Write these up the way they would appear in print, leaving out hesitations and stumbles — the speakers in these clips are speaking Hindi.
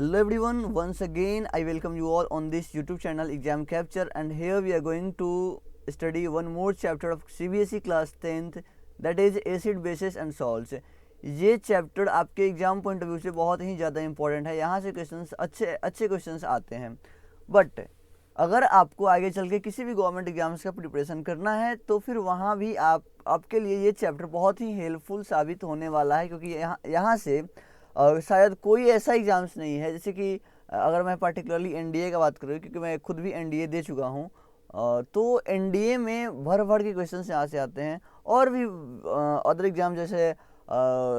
Hello everyone, once again I welcome you all on this YouTube channel Exam Capture, and here we are going to study one more chapter of CBSE class 10th, that is acid bases and salts। ये चैप्टर आपके एग्जाम पॉइंट ऑफ व्यू से बहुत ही ज़्यादा इंपॉर्टेंट है। यहाँ से क्वेश्चंस अच्छे क्वेश्चंस आते हैं, बट अगर आपको आगे चल के किसी भी गवर्नमेंट एग्जाम्स का प्रिपरेशन करना है तो फिर वहाँ भी आपके लिए ये चैप्टर बहुत ही हेल्पफुल साबित होने वाला है, क्योंकि यहाँ से शायद कोई ऐसा एग्ज़ाम्स नहीं है, जैसे कि अगर मैं पर्टिकुलरली एनडीए का बात करूँ, क्योंकि मैं खुद भी एनडीए दे चुका हूँ, तो एनडीए में भर के क्वेश्चंस यहाँ से आते हैं। और भी अदर एग्ज़ाम जैसे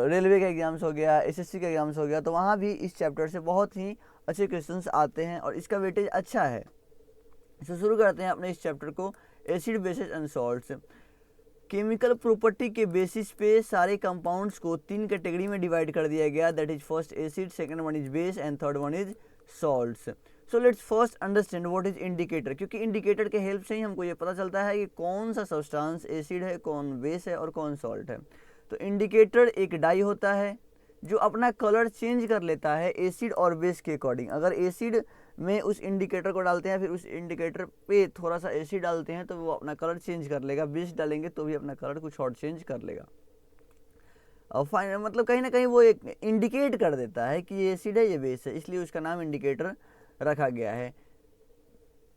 रेलवे का एग्ज़ाम्स हो गया, एसएससी का एग्ज़ाम्स हो गया, तो वहाँ भी इस चैप्टर से बहुत ही अच्छे क्वेश्चंस आते हैं और इसका वेटेज अच्छा है। तो शुरू करते हैं अपने इस चैप्टर को, acid basis and salts. Chemical property के बेसिस पे सारे कंपाउंड्स को तीन कैटेगरी में डिवाइड कर दिया गया, that is first acid, second one is base and third one is salts. So let's first understand what is indicator, क्योंकि इंडिकेटर के हेल्प से ही हमको ये पता चलता है कि कौन सा सब्सटेंस एसिड है, कौन बेस है और कौन सॉल्ट है। तो इंडिकेटर एक डाई होता है जो अपना कलर चेंज कर लेता है एसिड और बेस के अकॉर्डिंग। अगर एसिड में उस इंडिकेटर को डालते हैं, फिर उस इंडिकेटर पे थोड़ा सा एसिड डालते हैं तो वो अपना कलर चेंज कर लेगा, बेस डालेंगे तो भी अपना कलर कुछ और चेंज कर लेगा। और फाइनल मतलब कहीं ना कहीं वो एक इंडिकेट कर देता है कि ये एसिड है, ये बेस है, इसलिए उसका नाम इंडिकेटर रखा गया है।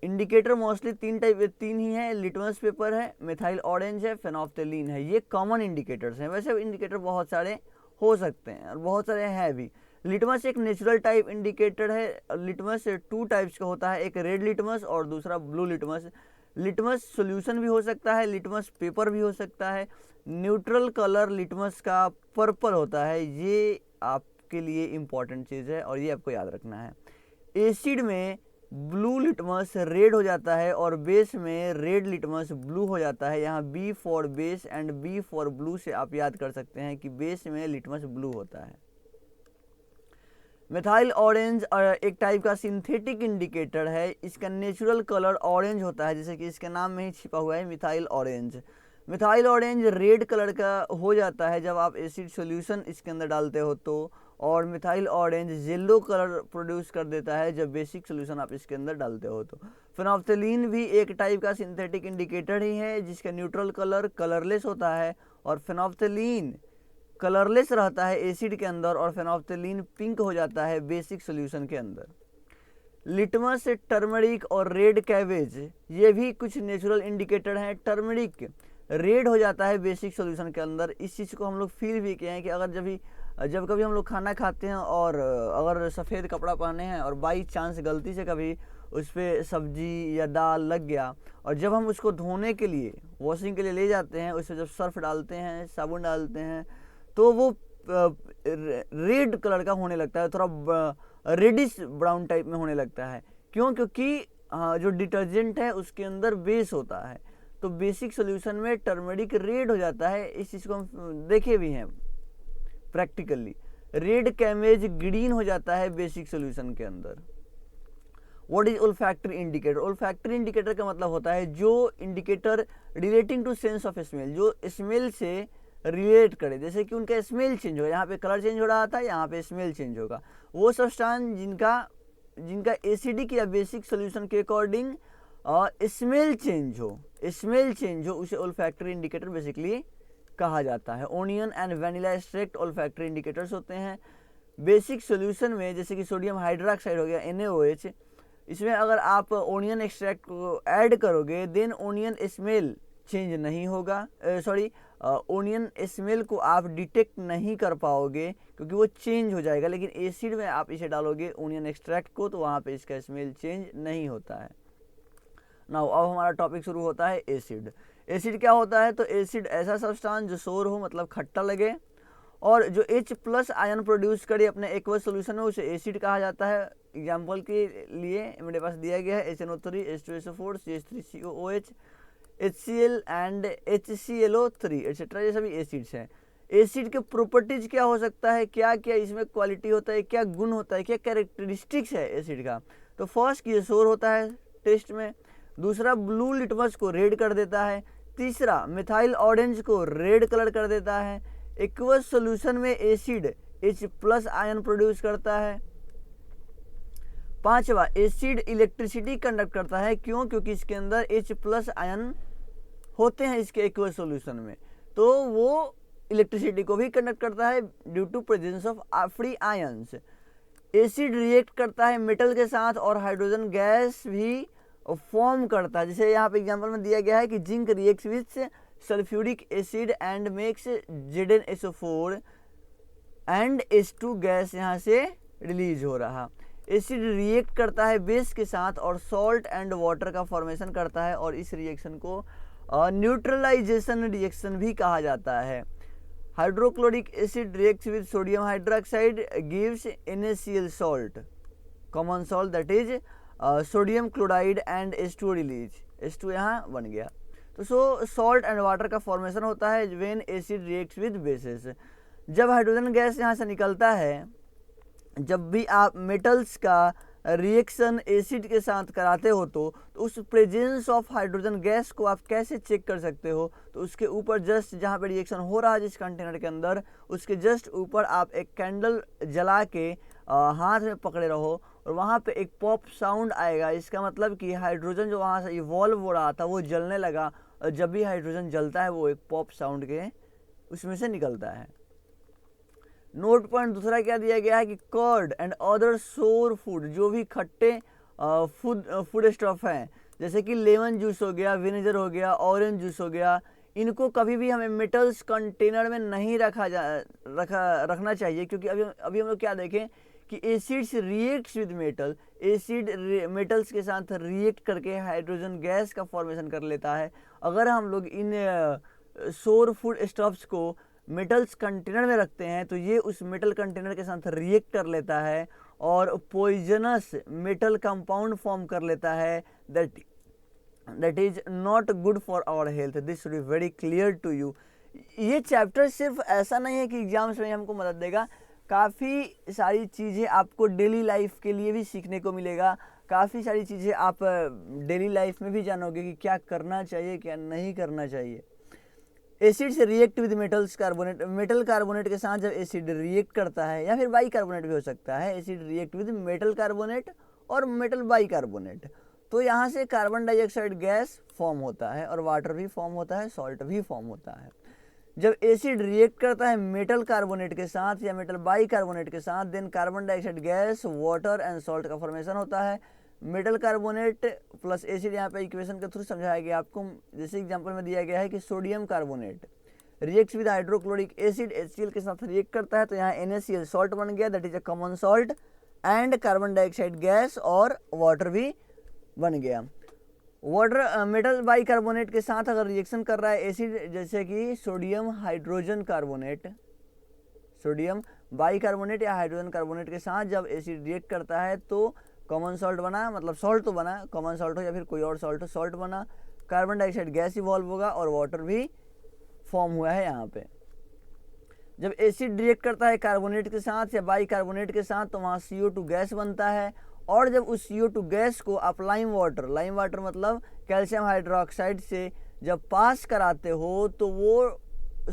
इंडिकेटर मोस्टली तीन ही है, लिटमस पेपर है, मिथाइल ऑरेंज है, फेनोल्फ्थेलीन है। ये कॉमन इंडिकेटर्स हैं। वैसे इंडिकेटर बहुत सारे हो सकते हैं और बहुत सारे हैं भी। लिटमस एक नेचुरल टाइप इंडिकेटर है। लिटमस टू टाइप्स का होता है, एक रेड लिटमस और दूसरा ब्लू लिटमस। लिटमस सॉल्यूशन भी हो सकता है, लिटमस पेपर भी हो सकता है। न्यूट्रल कलर लिटमस का पर्पल होता है, ये आपके लिए इम्पॉर्टेंट चीज़ है और ये आपको याद रखना है। एसिड में ब्लू लिटमस रेड हो जाता है और बेस में रेड लिटमस ब्लू हो जाता है। यहाँ B for base and B for blue से आप याद कर सकते हैं कि बेस में लिटमस ब्लू होता है। मिथाइल ऑरेंज एक टाइप का सिंथेटिक इंडिकेटर है। इसका नेचुरल कलर ऑरेंज होता है, जैसे कि इसके नाम में ही छिपा हुआ है methyl orange. Methyl orange red colour का हो जाता है जब आप एसिड सॉल्यूशन इसके अंदर डालते हो तो, और methyl orange yellow colour produce कर देता है जब बेसिक सॉल्यूशन आप इसके अंदर डालते हो तो। फेनोल्फ्थेलीन भी एक टाइप का सिंथेटिक इंडिकेटर ही है जिसका न्यूट्रल कलर कलरलेस होता है, और फेनोल्फ्थेलीन कलरलेस रहता है एसिड के अंदर और फेनोल्फ्थेलीन पिंक हो जाता है बेसिक सॉल्यूशन के अंदर। लिटमस, टर्मरिक और रेड कैबेज ये भी कुछ नेचुरल इंडिकेटर हैं। टर्मरिक रेड हो जाता है बेसिक सॉल्यूशन के अंदर। इस चीज़ को हम लोग फील भी किए हैं कि अगर जब कभी हम लोग खाना खाते हैं और अगर सफ़ेद कपड़ा पहने हैं और बाई चांस गलती से कभी उस पर सब्जी या दाल लग गया, और जब हम उसको धोने के लिए वॉशिंग के लिए ले जाते हैं, उसमें जब सर्फ डालते हैं, साबुन डालते हैं, तो वो रेड कलर का होने लगता है, थोड़ा रेडिश ब्राउन टाइप में होने लगता है। क्यों? क्योंकि जो डिटर्जेंट है उसके अंदर बेस होता है, तो बेसिक सॉल्यूशन में टर्मरिक रेड हो जाता है। इस चीज़ को हम देखे भी हैं प्रैक्टिकली। रेड कैमेज ग्रीन हो जाता है बेसिक सॉल्यूशन के अंदर। What is olfactory indicator? Olfactory indicator का मतलब होता है जो indicator relating to sense of smell, जो स्मेल से रिलेट करे, जैसे कि उनका स्मेल चेंज होगा। यहाँ पे कलर चेंज हो रहा था, यहाँ पे स्मेल चेंज होगा। वो सब्सटेंस जिनका एसिडिक या बेसिक सॉल्यूशन के अकॉर्डिंग स्मेल चेंज हो उसे ओल्फैक्टरी इंडिकेटर बेसिकली कहा जाता है। Onion and vanilla extract olfactory indicators होते हैं। बेसिक सॉल्यूशन में जैसे कि सोडियम हाइड्रोक्साइड हो गया NaOH, इसमें अगर आप ओनियन एक्सट्रैक्ट को ऐड करोगे देन ओनियन स्मेल चेंज नहीं होगा, ओनियन स्मेल को आप डिटेक्ट नहीं कर पाओगे क्योंकि वो चेंज हो जाएगा। लेकिन एसिड में आप इसे डालोगे ओनियन एक्सट्रैक्ट को तो वहाँ पे इसका स्मेल चेंज नहीं होता है। नाउ अब हमारा टॉपिक शुरू होता है एसिड। एसिड क्या होता है? तो एसिड ऐसा सब्सटेंस जो सोर हो, मतलब खट्टा लगे, और जो H+ आयन प्रोड्यूस करे अपने एक्वस सॉल्यूशन में, उसे एसिड कहा जाता है। एग्जांपल के लिए मेरे पास दिया गया है HNO3, H2SO4, CH3COOH, HCl and HClO3 etcetera, ये सभी एसिड्स हैं। एसिड के प्रॉपर्टीज क्या हो सकता है, क्या क्या इसमें क्वालिटी होता है, क्या गुण होता है, क्या कैरेक्टरिस्टिक्स है एसिड का? तो फर्स्ट ये सोर होता है टेस्ट में, दूसरा ब्लू लिटमस को रेड कर देता है, तीसरा मिथाइल ऑरेंज को रेड कलर कर देता है, एक्वस सॉल्यूशन में एसिड H+ आयन प्रोड्यूस करता है, 5वां, एसिड इलेक्ट्रिसिटी कंडक्ट करता है। क्यों? क्योंकि इसके अंदर H+ आयन होते हैं इसके एक्वस सॉल्यूशन में, तो वो इलेक्ट्रिसिटी को भी कंडक्ट करता है due to presence of free ions. Acid react करता है मेटल के साथ और हाइड्रोजन गैस भी फॉर्म करता है। जैसे यहाँ पे एग्जांपल में दिया गया है कि zinc reacts with sulphuric acid and makes ZnSO4 and H2 gas यहाँ से रिलीज हो रहा। एसिड रिएक्ट करता है बेस के साथ और सॉल्ट एंड वाटर का फॉर्मेशन करता है और इस रिएक्शन को न्यूट्रलाइजेशन रिएक्शन भी कहा जाता है। Hydrochloric acid reacts with sodium hydroxide gives NaCl salt, common salt, that is sodium chloride and H2 release. H2 यहाँ बन गया। तो सॉल्ट एंड वाटर का फॉर्मेशन होता है when acid reacts with basis. जब हाइड्रोजन गैस यहाँ से निकलता है, जब भी आप मेटल्स का रिएक्शन एसिड के साथ कराते हो तो उस प्रेजेंस ऑफ हाइड्रोजन गैस को आप कैसे चेक कर सकते हो? तो उसके ऊपर जस्ट जहाँ पे रिएक्शन हो रहा है जिस कंटेनर के अंदर, उसके जस्ट ऊपर आप एक कैंडल जला के हाथ में पकड़े रहो और वहाँ पे एक पॉप साउंड आएगा। इसका मतलब कि हाइड्रोजन जो वहाँ से इवॉल्व हो रहा था वो जलने लगा, और जब भी हाइड्रोजन जलता है वो एक पॉप साउंड के उसमें से निकलता है। नोट पॉइंट दूसरा क्या दिया गया है कि कर्ड एंड अदर सोर फूड, जो भी खट्टे फूड स्टफ हैं, जैसे कि लेमन जूस हो गया, विनेगर हो गया, ऑरेंज जूस हो गया, इनको कभी भी हमें मेटल्स कंटेनर में नहीं रखना चाहिए। क्योंकि अभी हम लोग क्या देखें कि acids reacts with metal, acid metals के साथ रिएक्ट करके हाइड्रोजन गैस का फॉर्मेशन कर लेता है। अगर हम लोग इन सोर फूड स्टफ्स को मेटल्स कंटेनर में रखते हैं तो ये उस मेटल कंटेनर के साथ रिएक्ट कर लेता है और पॉइजनस मेटल कंपाउंड फॉर्म कर लेता है, that is not good for our health. This should be very clear to you. ये चैप्टर सिर्फ ऐसा नहीं है कि एग्जाम्स में हमको मदद देगा, काफ़ी सारी चीज़ें आपको डेली लाइफ के लिए भी सीखने को मिलेगा। काफ़ी सारी चीज़ें आप डेली लाइफ में भी जानोगे कि क्या करना चाहिए क्या नहीं करना चाहिए। एसिड से react with metals carbonate, metal carbonate के साथ जब एसिड रिएक्ट करता है, या फिर बाई कार्बोनेट भी हो सकता है, acid react with metal carbonate और मेटल बाई कार्बोनेट, तो यहाँ से कार्बन डाइऑक्साइड गैस फॉर्म होता है और वाटर भी फॉर्म होता है, सॉल्ट भी फॉर्म होता है। जब एसिड रिएक्ट करता है मेटल कार्बोनेट के साथ या मेटल बाई कार्बोनेट के साथ, then carbon dioxide gas, water and salt का फॉर्मेशन होता है। मेटल कार्बोनेट प्लस एसिड, यहाँ पे इक्वेशन के थ्रू समझाया गया आपको। जैसे एग्जांपल में दिया गया है कि sodium carbonate reacts with hydrochloric acid HCl के साथ रिएक्ट करता है, तो यहाँ NaCl सॉल्ट बन गया, that is a common salt, and carbon dioxide gas और वाटर भी बन गया। वाटर मेटल बाई कार्बोनेट के साथ अगर रिएक्शन कर रहा है एसिड, जैसे कि sodium hydrogen carbonate, sodium by carbonate या हाइड्रोजन कार्बोनेट के साथ जब एसिड रिएक्ट करता है तो कॉमन सॉल्ट बना, मतलब सॉल्ट तो बना, कॉमन सॉल्ट हो या फिर कोई और सॉल्ट हो, सॉल्ट बना, कार्बन डाइऑक्साइड गैस इवॉल्व होगा और वाटर भी फॉर्म हुआ है यहाँ पे। जब एसिड रिएक्ट करता है कार्बोनेट के साथ या बाई कार्बोनेट के साथ तो वहाँ CO2 गैस बनता है, और जब उस CO2 गैस को आप लाइम वाटर मतलब कैल्शियम हाइड्रोक्साइड से जब पास कराते हो तो वो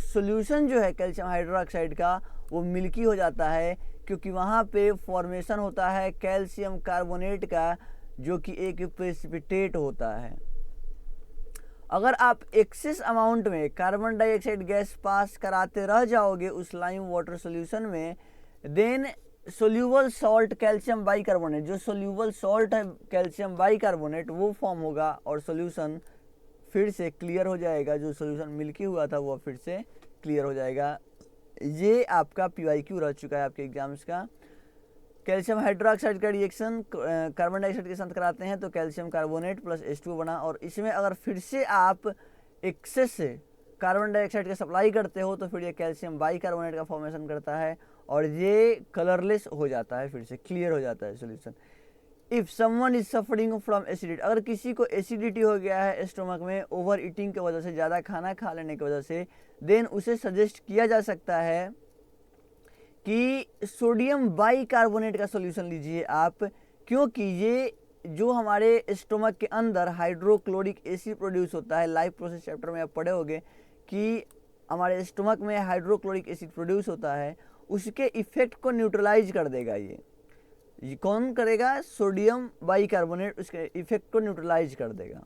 सॉल्यूशन जो है कैल्शियम हाइड्रोक्साइड का वो मिल्की हो जाता है, क्योंकि वहाँ पे फॉर्मेशन होता है कैल्शियम कार्बोनेट का, जो कि एक प्रेसिपिटेट होता है। अगर आप एक्सेस अमाउंट में कार्बन डाइऑक्साइड गैस पास कराते रह जाओगे उस लाइम वाटर सॉल्यूशन में, then soluble salt calcium bicarbonate, जो सोल्यूबल सॉल्ट है कैल्शियम बाई कार्बोनेट वो फॉर्म होगा और सॉल्यूशन फिर से क्लियर हो जाएगा, जो सॉल्यूशन मिल्की हुआ था वो फिर से क्लियर हो जाएगा। ये आपका PYQ रह चुका है आपके एग्जाम्स का। कैल्शियम हाइड्रोक्साइड का रिएक्शन कार्बन डाइऑक्साइड के साथ कराते हैं तो कैल्शियम कार्बोनेट प्लस H2 बना, और इसमें अगर फिर से आप एक्सेस से कार्बन डाइऑक्साइड का सप्लाई करते हो तो फिर ये कैल्शियम बाई कार्बोनेट का फॉर्मेशन करता है और ये कलरलेस हो जाता है, फिर से क्लियर हो जाता है solution. If someone is suffering from acidity, अगर किसी को एसिडिटी हो गया है स्टोमक में ओवर ईटिंग की वजह से, ज़्यादा खाना खा लेने की वजह से, देन उसे सजेस्ट किया जा सकता है कि सोडियम बाई कार्बोनेट का सॉल्यूशन लीजिए आप, क्योंकि ये जो हमारे स्टोमक के अंदर हाइड्रोक्लोरिक एसिड प्रोड्यूस होता है, लाइफ प्रोसेस चैप्टर में आप पढ़े होंगे कि हमारे स्टोमक में हाइड्रोक्लोरिक एसिड प्रोड्यूस होता है, उसके इफेक्ट को न्यूट्रलाइज कर देगा ये कौन करेगा? सोडियम बाइकार्बोनेट उसके इफेक्ट को न्यूट्रलाइज कर देगा।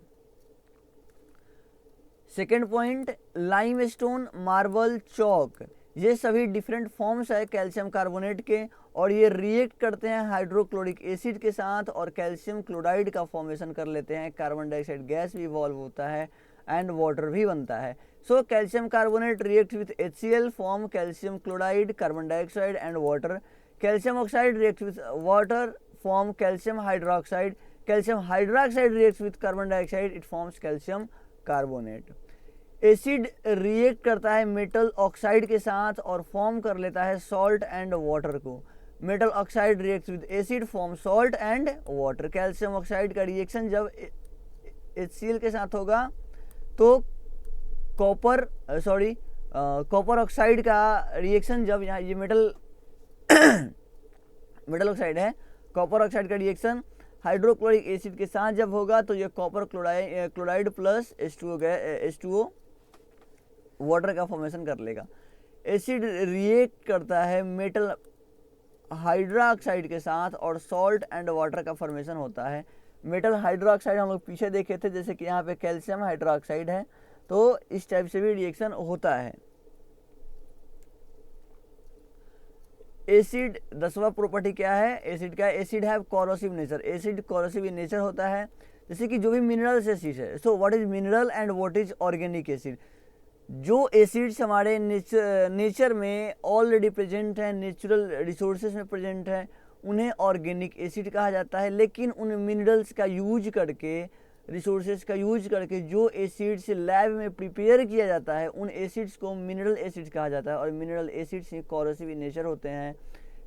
सेकेंड पॉइंट, लाइमस्टोन, मार्बल, चौक, ये सभी डिफरेंट फॉर्म्स है कैल्शियम कार्बोनेट के, और ये रिएक्ट करते हैं हाइड्रोक्लोरिक एसिड के साथ और कैल्शियम क्लोराइड का फॉर्मेशन कर लेते हैं। कार्बन डाइऑक्साइड गैस भी इवॉल्व होता है एंड वाटर भी बनता है। So calcium carbonate react with HCl, form calcium chloride, carbon dioxide and water. Calcium oxide react with water, form calcium hydroxide. Calcium hydroxide react with carbon dioxide, it forms calcium carbonate. Acid react करता है मेटल ऑक्साइड के साथ और फॉर्म कर लेता है सॉल्ट एंड वाटर को। Metal oxide react with acid, form salt and water. Calcium oxide का रिएक्शन जब HCl के साथ होगा तो कॉपर ऑक्साइड का रिएक्शन, जब यहाँ ये मेटल ऑक्साइड है, कॉपर ऑक्साइड का रिएक्शन हाइड्रोक्लोरिक एसिड के साथ जब होगा तो ये copper chloride plus H2O water का फॉर्मेशन कर लेगा। एसिड रिएक्ट करता है मेटल हाइड्रोक्साइड के साथ और सॉल्ट एंड वाटर का फॉर्मेशन होता है। मेटल हाइड्रोक्साइड हम लोग पीछे देखे थे, जैसे कि यहाँ पे कैल्शियम हाइड्रोक्साइड है, तो इस टाइप से भी रिएक्शन होता है। एसिड 10वां प्रॉपर्टी क्या है एसिड का? एसिड है corrosive nature. Acid corrosive in nature होता है, जैसे कि जो भी मिनरल्स एसिड है। So what is mineral and what is organic acid? जो एसिड्स हमारे नेचर में ऑलरेडी प्रेजेंट है, नेचुरल रिसोर्सेज में प्रेजेंट है, उन्हें ऑर्गेनिक एसिड कहा जाता है। लेकिन उन मिनरल्स का यूज करके, रिसोर्सेज का यूज करके जो एसिड्स लैब में प्रिपेयर किया जाता है, उन एसिड्स को मिनरल एसिड्स कहा जाता है। और mineral acids corrosive in nature होते हैं,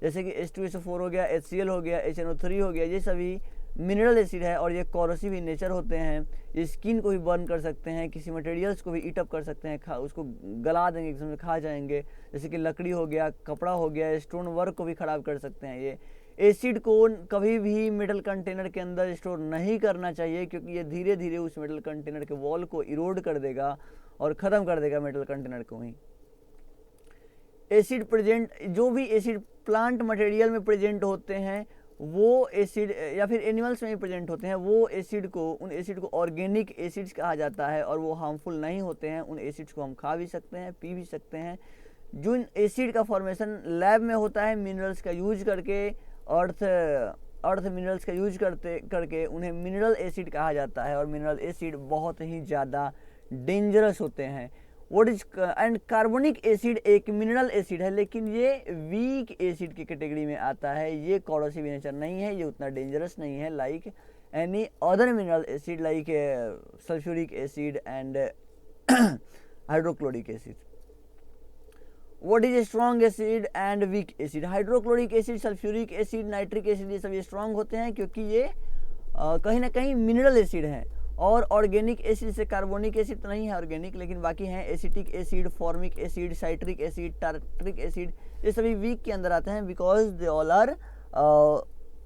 जैसे कि H2SO4 हो गया, HCl हो गया, HNO3 हो गया, ये सभी मिनरल एसिड है और ये कोरोसिव इन नेचर होते हैं। ये स्किन को भी बर्न कर सकते हैं, किसी मटेरियल्स को भी ईट अप कर सकते हैं, उसको गला देंगे, एकदम से खा जाएंगे, जैसे कि लकड़ी हो गया, कपड़ा हो गया, स्टोन वर्क को भी खराब कर सकते हैं। ये एसिड को कभी भी मेटल कंटेनर के अंदर स्टोर नहीं करना चाहिए, क्योंकि ये धीरे धीरे उस मेटल कंटेनर के वॉल को इरोड कर देगा और ख़त्म कर देगा मेटल कंटेनर को ही। एसिड प्रेजेंट, जो भी एसिड प्लांट मटेरियल में प्रेजेंट होते हैं वो एसिड, या फिर एनिमल्स में ही प्रेजेंट होते हैं, वो एसिड को, उन एसिड को ऑर्गेनिक एसिड्स कहा जाता है और वो हार्मफुल नहीं होते हैं। उन एसिड्स को हम खा भी सकते हैं, पी भी सकते हैं। जो एसिड का फॉर्मेशन लैब में होता है मिनरल्स का यूज करके, अर्थ मिनरल्स का यूज करके उन्हें मिनरल एसिड कहा जाता है। और मिनरल एसिड बहुत ही ज़्यादा डेंजरस होते हैं। What is and carbonic acid एक मिनरल एसिड है, लेकिन ये वीक एसिड की कैटेगरी में आता है। ये कोरोसिव नेचर नहीं है, ये उतना डेंजरस नहीं है like any other mineral acid like sulphuric acid and hydrochloric acid. What is strong acid and weak acid? Hydrochloric acid, sulphuric acid, nitric acid, ये सभी स्ट्रॉन्ग होते हैं क्योंकि ये कहीं ना कहीं मिनरल एसिड हैं। और ऑर्गेनिक एसिड से कार्बोनिक एसिड तो नहीं है ऑर्गेनिक, लेकिन बाकी हैं acetic acid, formic acid, citric acid, tartaric acid, ये सभी वीक के अंदर आते हैं because they all are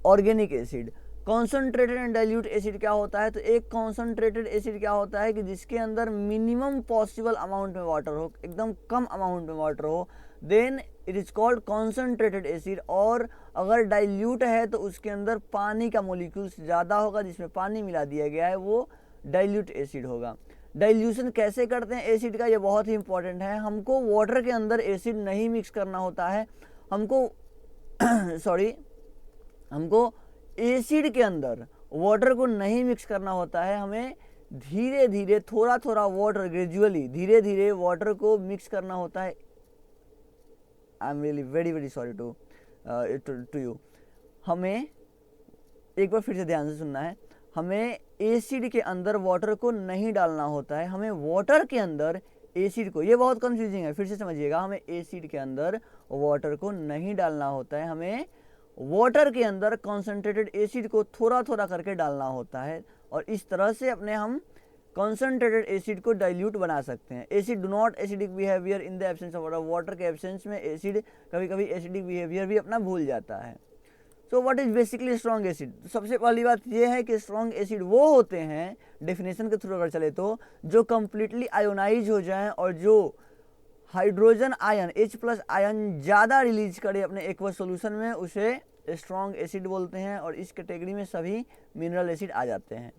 organic acid. Concentrated and dilute acid क्या होता है? तो एक कॉन्सनट्रेटेड एसिड क्या होता है कि जिसके अंदर मिनिमम पॉसिबल अमाउंट में वाटर हो, एकदम कम अमाउंट में वाटर हो, then it is called concentrated acid. और अगर डाइल्यूट है तो उसके अंदर पानी का मोलिक्यूल्स ज़्यादा होगा, जिसमें पानी मिला दिया गया है, वो डाइल्यूट एसिड होगा। डाइल्यूशन कैसे करते हैं एसिड का, ये बहुत ही इंपॉर्टेंट है। हमको वाटर के अंदर एसिड नहीं मिक्स करना होता है, हमको हमको एसिड के अंदर वाटर को नहीं मिक्स करना होता है। हमें धीरे धीरे, थोड़ा थोड़ा वाटर, ग्रेजुअली धीरे धीरे वाटर को मिक्स करना होता है। I am really very very sorry to you. हमें एक बार फिर से ध्यान से सुनना है, हमें एसिड के अंदर वाटर को नहीं डालना होता है, हमें वाटर के अंदर एसिड को, ये बहुत कंफ्यूजिंग है, फिर से समझिएगा, हमें एसिड के अंदर वाटर को नहीं डालना होता है, हमें वाटर के अंदर कॉन्सेंट्रेटेड एसिड को थोड़ा थोड़ा करके डालना होता है। और इस तरह से अपने हम कॉन्सेंट्रेटेड एसिड को डाइल्यूट बना सकते हैं। Acid do not acidic behaviour in the absence of water. Water के एब्सेंस में एसिड कभी कभी एसिडिक बिहेवियर भी अपना भूल जाता है। So what is basically strong acid? सबसे पहली बात यह है कि स्ट्रॉन्ग एसिड वो होते हैं, डेफिनेशन के थ्रू अगर चले तो, जो कंप्लीटली आयोनाइज हो जाएं और जो हाइड्रोजन आयन H+ आयन ज़्यादा रिलीज करे अपने एक्वस सोल्यूशन में, उसे स्ट्रॉन्ग एसिड बोलते हैं और इस कैटेगरी में सभी मिनरल एसिड आ जाते हैं।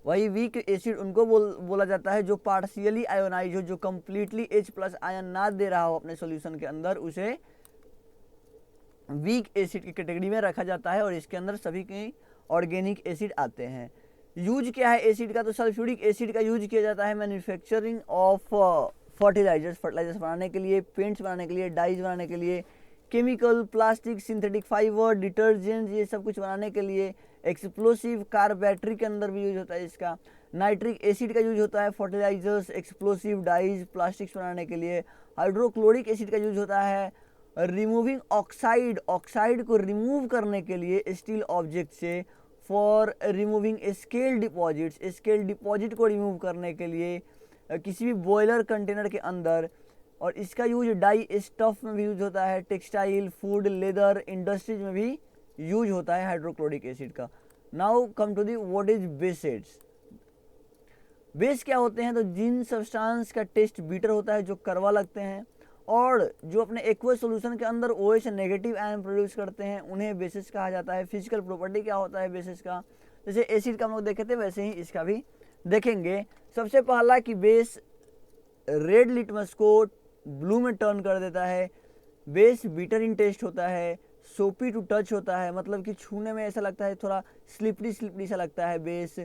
वही वीक एसिड उनको बोला जाता है जो पार्शियली आयोनाइज हो, जो कम्प्लीटली H+ आयन ना दे रहा हो अपने सॉल्यूशन के अंदर, उसे वीक एसिड की कैटेगरी में रखा जाता है और इसके अंदर सभी के ऑर्गेनिक एसिड आते हैं। यूज क्या है एसिड का, तो सल्फ्यूरिक एसिड का यूज किया जाता है मैन्युफैक्चरिंग ऑफ फर्टिलाइजर्स बनाने के लिए, पेंट्स बनाने के लिए, डाइज बनाने के लिए, chemical, plastic, synthetic fibre, detergent, ये सब कुछ बनाने के लिए। एक्सप्लोसिव, कार बैटरी के अंदर भी यूज होता है इसका। नाइट्रिक एसिड का यूज होता है फर्टिलाइजर्स, एक्सप्लोसिव, डाइज, प्लास्टिक्स बनाने के लिए। हाइड्रोक्लोरिक एसिड का यूज होता है रिमूविंग ऑक्साइड, ऑक्साइड को रिमूव करने के लिए स्टील ऑब्जेक्ट से। For removing scale deposits, scale deposit को रिमूव करने के लिए किसी भी बॉयलर कंटेनर के अंदर। और इसका यूज डाई स्टफ में भी यूज होता है, टेक्सटाइल, फूड, लेदर इंडस्ट्रीज में भी यूज होता है हाइड्रोक्लोरिक एसिड का। Now come to the what is bases. Base क्या होते हैं, तो जिन सब्सटेंस का टेस्ट बीटर होता है, जो कड़वा लगते हैं और जो अपने एक्वस सॉल्यूशन के अंदर OH नेगेटिव आयन प्रोड्यूस करते हैं, उन्हें बेसिस कहा जाता है। फिजिकल प्रॉपर्टी क्या होता है बेसिस का, जैसे एसिड का हम लोग देखे थे वैसे ही इसका भी देखेंगे। सबसे पहला कि बेस रेड लिटमस को ब्लू में टर्न कर देता है। बेस बीटर इन टेस्ट होता है, सोपी टू टच होता है, मतलब कि छूने में ऐसा लगता है थोड़ा स्लिपरी स्लिपरी सा लगता है बेस।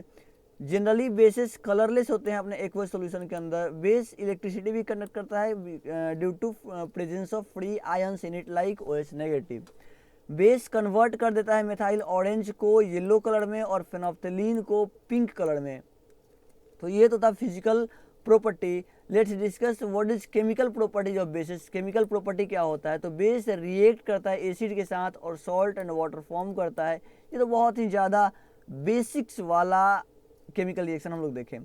जनरली बेसेस कलरलेस होते हैं अपने एक्वस सॉल्यूशन के अंदर। बेस इलेक्ट्रिसिटी भी कंडक्ट करता है due to presence of free ions in it like OH negative. Base convert कर देता है मिथाइल ऑरेंज को येलो कलर में और फेनोप्थलीन को पिंक कलर में। तो ये तो था physical property. Let's discuss what is chemical properties of basis. Chemical property क्या होता है, तो बेस रिएक्ट करता है एसिड के साथ और सॉल्ट एंड वाटर फॉर्म करता है। ये तो बहुत ही ज़्यादा बेसिक्स वाला केमिकल रिएक्शन हम लोग देखें।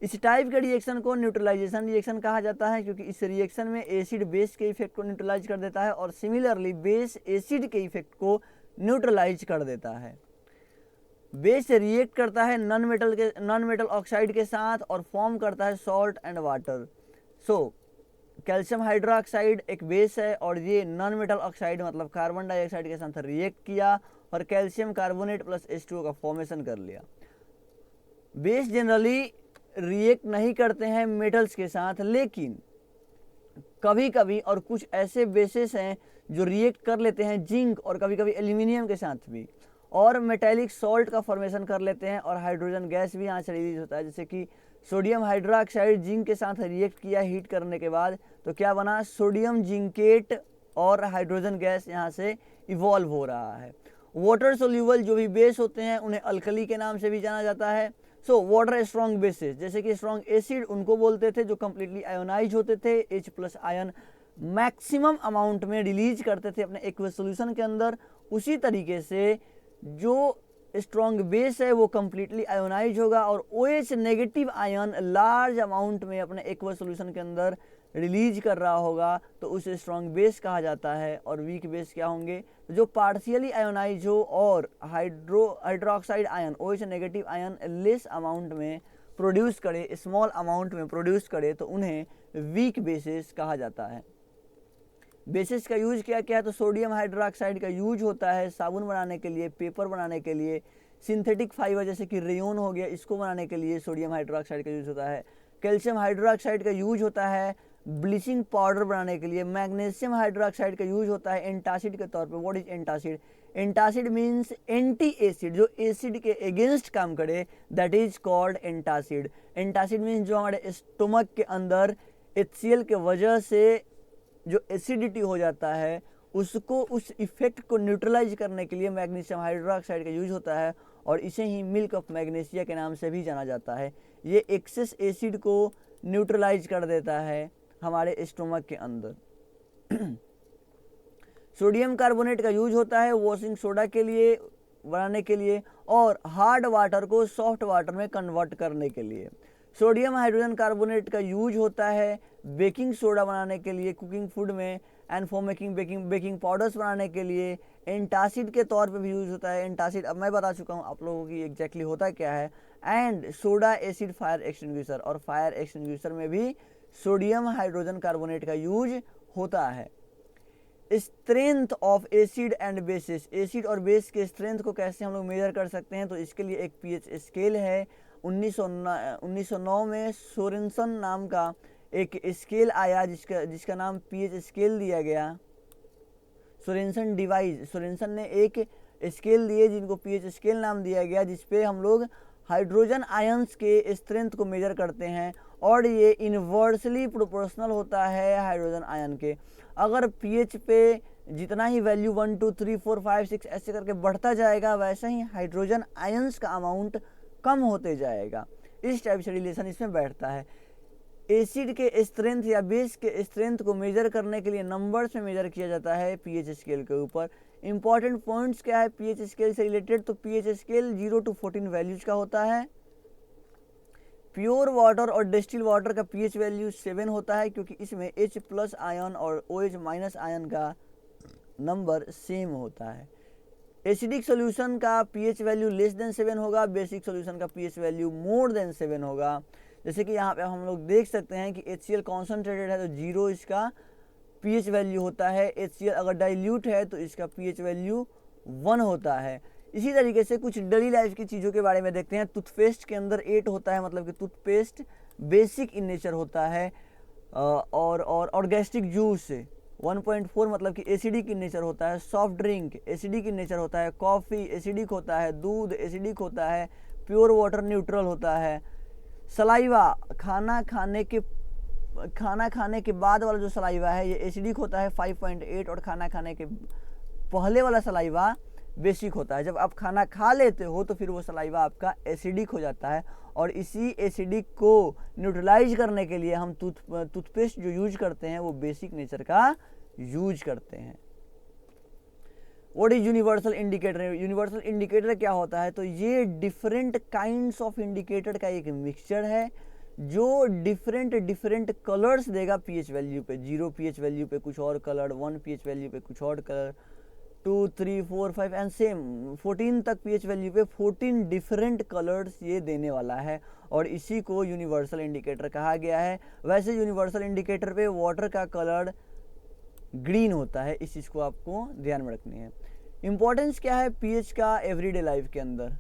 इस टाइप के रिएक्शन को न्यूट्रलाइजेशन रिएक्शन कहा जाता है, क्योंकि इस रिएक्शन में एसिड बेस के इफेक्ट को न्यूट्रलाइज कर देता है और सिमिलरली बेस एसिड के इफेक्ट को न्यूट्रलाइज कर देता है। बेस रिएक्ट करता है नॉन मेटल ऑक्साइड के साथ और फॉर्म करता है salt and water. So calcium hydroxide एक बेस है और ये नॉन मेटल ऑक्साइड मतलब कार्बन डाइऑक्साइड के साथ रिएक्ट किया और कैल्शियम कार्बोनेट प्लस H2O का फॉर्मेशन कर लिया। बेस जनरली रिएक्ट नहीं करते हैं मेटल्स के साथ, लेकिन कभी कभी और कुछ ऐसे बेसेस हैं जो रिएक्ट कर लेते हैं जिंक और कभी कभी एल्यूमिनियम के साथ भी, और मेटेलिक सॉल्ट का फॉर्मेशन कर लेते हैं और हाइड्रोजन गैस भी यहाँ से रिलीज होता है। जैसे कि सोडियम हाइड्रोक्साइड जिंक के साथ रिएक्ट किया हीट करने के बाद, तो क्या बना, सोडियम जिंकेट और हाइड्रोजन गैस यहाँ से इवॉल्व हो रहा है। वाटर सोल्यूबल जो भी बेस होते हैं उन्हें अल्कली के नाम से भी जाना जाता है। सो वाटर स्ट्रॉन्ग बेसिस, जैसे कि स्ट्रॉन्ग एसिड उनको बोलते थे जो कंप्लीटली आयोनाइज होते थे, H+ आयन मैक्सिमम अमाउंट में रिलीज करते थे अपने एक्वस सॉल्यूशन के अंदर। उसी तरीके से जो स्ट्रॉन्ग बेस है वो कंप्लीटली आयोनाइज होगा और OH negative ion large amount में अपने एक्वस सॉल्यूशन के अंदर रिलीज कर रहा होगा, तो उसे स्ट्रॉन्ग बेस कहा जाता है। और वीक बेस क्या होंगे, जो पार्शियली आयोनाइज हो और hydroxide ion OH negative ion less amount में प्रोड्यूस करे, स्मॉल अमाउंट में प्रोड्यूस करे, तो उन्हें वीक बेसिस कहा जाता है। बेसिस का यूज क्या क्या है, तो सोडियम हाइड्रोक्साइड का यूज होता है साबुन बनाने के लिए, पेपर बनाने के लिए, सिंथेटिक फाइबर जैसे कि रेयन हो गया, इसको बनाने के लिए सोडियम हाइड्रोक्साइड का यूज होता है। कैल्शियम हाइड्रोक्साइड का यूज होता है ब्लीचिंग पाउडर बनाने के लिए। मैग्नीशियम हाइड्रोक्साइड का यूज होता है एंटासिड के तौर पे। What is antacid? Antacid means anti acid, जो एसिड के अगेंस्ट काम करे, that is called antacid. Antacid means जो हमारे स्टोमक के अंदर HCl के वजह से जो एसिडिटी हो जाता है उसको, उस इफेक्ट को न्यूट्रलाइज करने के लिए मैग्नीशियम हाइड्रोक्साइड का यूज होता है और इसे ही मिल्क ऑफ मैग्नीशिया के नाम से भी जाना जाता है। ये एक्सेस एसिड को न्यूट्रलाइज कर देता है हमारे स्टोमक के अंदर। सोडियम कार्बोनेट का यूज होता है वॉशिंग सोडा के लिए बनाने के लिए और हार्ड वाटर को सॉफ्ट वाटर में कन्वर्ट करने के लिए। सोडियम हाइड्रोजन कार्बोनेट का यूज होता है बेकिंग सोडा बनाने के लिए कुकिंग फूड में, and for making baking powders बनाने के लिए। एंटासिड के तौर पे भी यूज होता है। एंटासिड अब मैं बता चुका हूँ आप लोगों की एग्जैक्टली होता क्या है। And soda acid fire extinguisher, और फायर एक्सटिंग्विशर में भी सोडियम हाइड्रोजन कार्बोनेट का यूज होता है। Strength of acid and bases, acid और बेस के स्ट्रेंथ को कैसे हम लोग मेजर कर सकते हैं, तो इसके लिए एक पीएच स्केल है। 1909 में सोरेनसन नाम का एक स्केल आया जिसका नाम पीएच स्केल दिया गया। सोरेनसन ने एक स्केल दिए जिनको पीएच स्केल नाम दिया गया, जिसपे हम लोग हाइड्रोजन आयंस के स्ट्रेंथ को मेजर करते हैं और ये इनवर्सली प्रोपोर्शनल होता है हाइड्रोजन आयन के। अगर पीएच पे जितना ही वैल्यू 1 2 3 4 5 6 ऐसे करके बढ़ता जाएगा, वैसा ही हाइड्रोजन आयंस का अमाउंट कम होते जाएगा। इस टाइप से रिलेशन इसमें बैठता है। एसिड के स्ट्रेंथ या बेस के स्ट्रेंथ को मेजर करने के लिए नंबर्स में मेजर किया जाता है पीएच स्केल के ऊपर। इंपॉर्टेंट पॉइंट्स क्या है पीएच स्केल से रिलेटेड, तो पीएच स्केल 0 to 14 वैल्यूज का होता है। प्योर वाटर और डिस्टिल वाटर का पीएच वैल्यू 7 होता है, क्योंकि इसमें H+ आयन और OH- आयन का नंबर सेम होता है। एसिडिक सॉल्यूशन का पीएच वैल्यू लेस देन 7 होगा, बेसिक सॉल्यूशन का पीएच वैल्यू मोर देन 7 होगा। जैसे कि यहाँ पे हम लोग देख सकते हैं कि HCl कॉन्सेंट्रेटेड है तो 0 इसका पीएच वैल्यू होता है। HCl अगर डाइल्यूट है तो इसका पीएच वैल्यू 1 होता है। इसी तरीके से कुछ डेली लाइफ की चीज़ों के बारे में देखते हैं। टूथपेस्ट के अंदर 8 होता है, मतलब कि टूथपेस्ट बेसिक इन नेचर होता है। और गैस्ट्रिक जूस 1.4 मतलब कि एसिडिक इन नेचर होता है। Soft drink acidic in nature होता है। कॉफ़ी एसिडिक होता है। दूध एसिडिक होता है। प्योर वाटर न्यूट्रल होता है। सलाइवा खाना खाने के बाद वाला जो सलाइवा है ये एसिडिक होता है 5.8, और खाना खाने के पहले वाला सलाइवा बेसिक होता है। जब आप खाना खा लेते हो तो फिर वो सलाइवा आपका एसिडिक हो जाता है, और इसी एसिडिक को न्यूट्रलाइज करने के लिए हम टूथपेस्ट जो यूज करते हैं वो बेसिक नेचर का यूज करते हैं। What is universal indicator? Universal indicator क्या होता है? तो ये डिफरेंट काइंड्स ऑफ इंडिकेटर का एक मिक्सचर है जो डिफरेंट कलर्स देगा पीएच वैल्यू पे। 0 पीएच वैल्यू पे कुछ और कलर, 1 पीएच वैल्यू पे कुछ और कलर, 2 3 4 5 एंड सेम 14 तक पीएच वैल्यू पे 14 डिफरेंट कलर्स ये देने वाला है, और इसी को यूनिवर्सल इंडिकेटर कहा गया है। वैसे यूनिवर्सल इंडिकेटर पे वाटर का कलर ग्रीन होता है, इस चीज़ को आपको ध्यान में रखनी है। इम्पोर्टेंस क्या है पीएच का एवरीडे लाइफ के अंदर,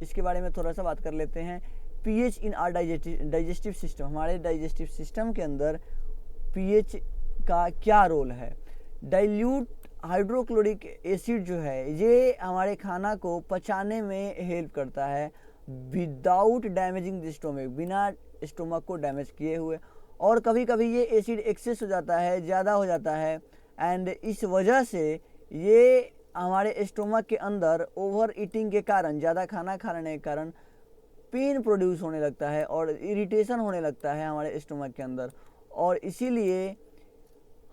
इसके बारे में थोड़ा सा बात कर लेते हैं। PH in are digestive system, हमारे डाइजेस्टिव सिस्टम के अंदर पीएच का क्या रोल है? डाइल्यूट हाइड्रोक्लोरिक एसिड जो है ये हमारे खाना को पचाने में हेल्प करता है विदाउट डैमेजिंग द स्टोमक, बिना स्टोमक को डैमेज किए हुए। और कभी कभी ये एसिड एक्सेस हो जाता है, ज़्यादा हो जाता है, एंड इस वजह से ये हमारे स्टोमक के अंदर ओवर ईटिंग के कारण, ज़्यादा खाना खाने के कारण पेन प्रोड्यूस होने लगता है और इरिटेशन होने लगता है हमारे स्टोमक के अंदर, और इसीलिए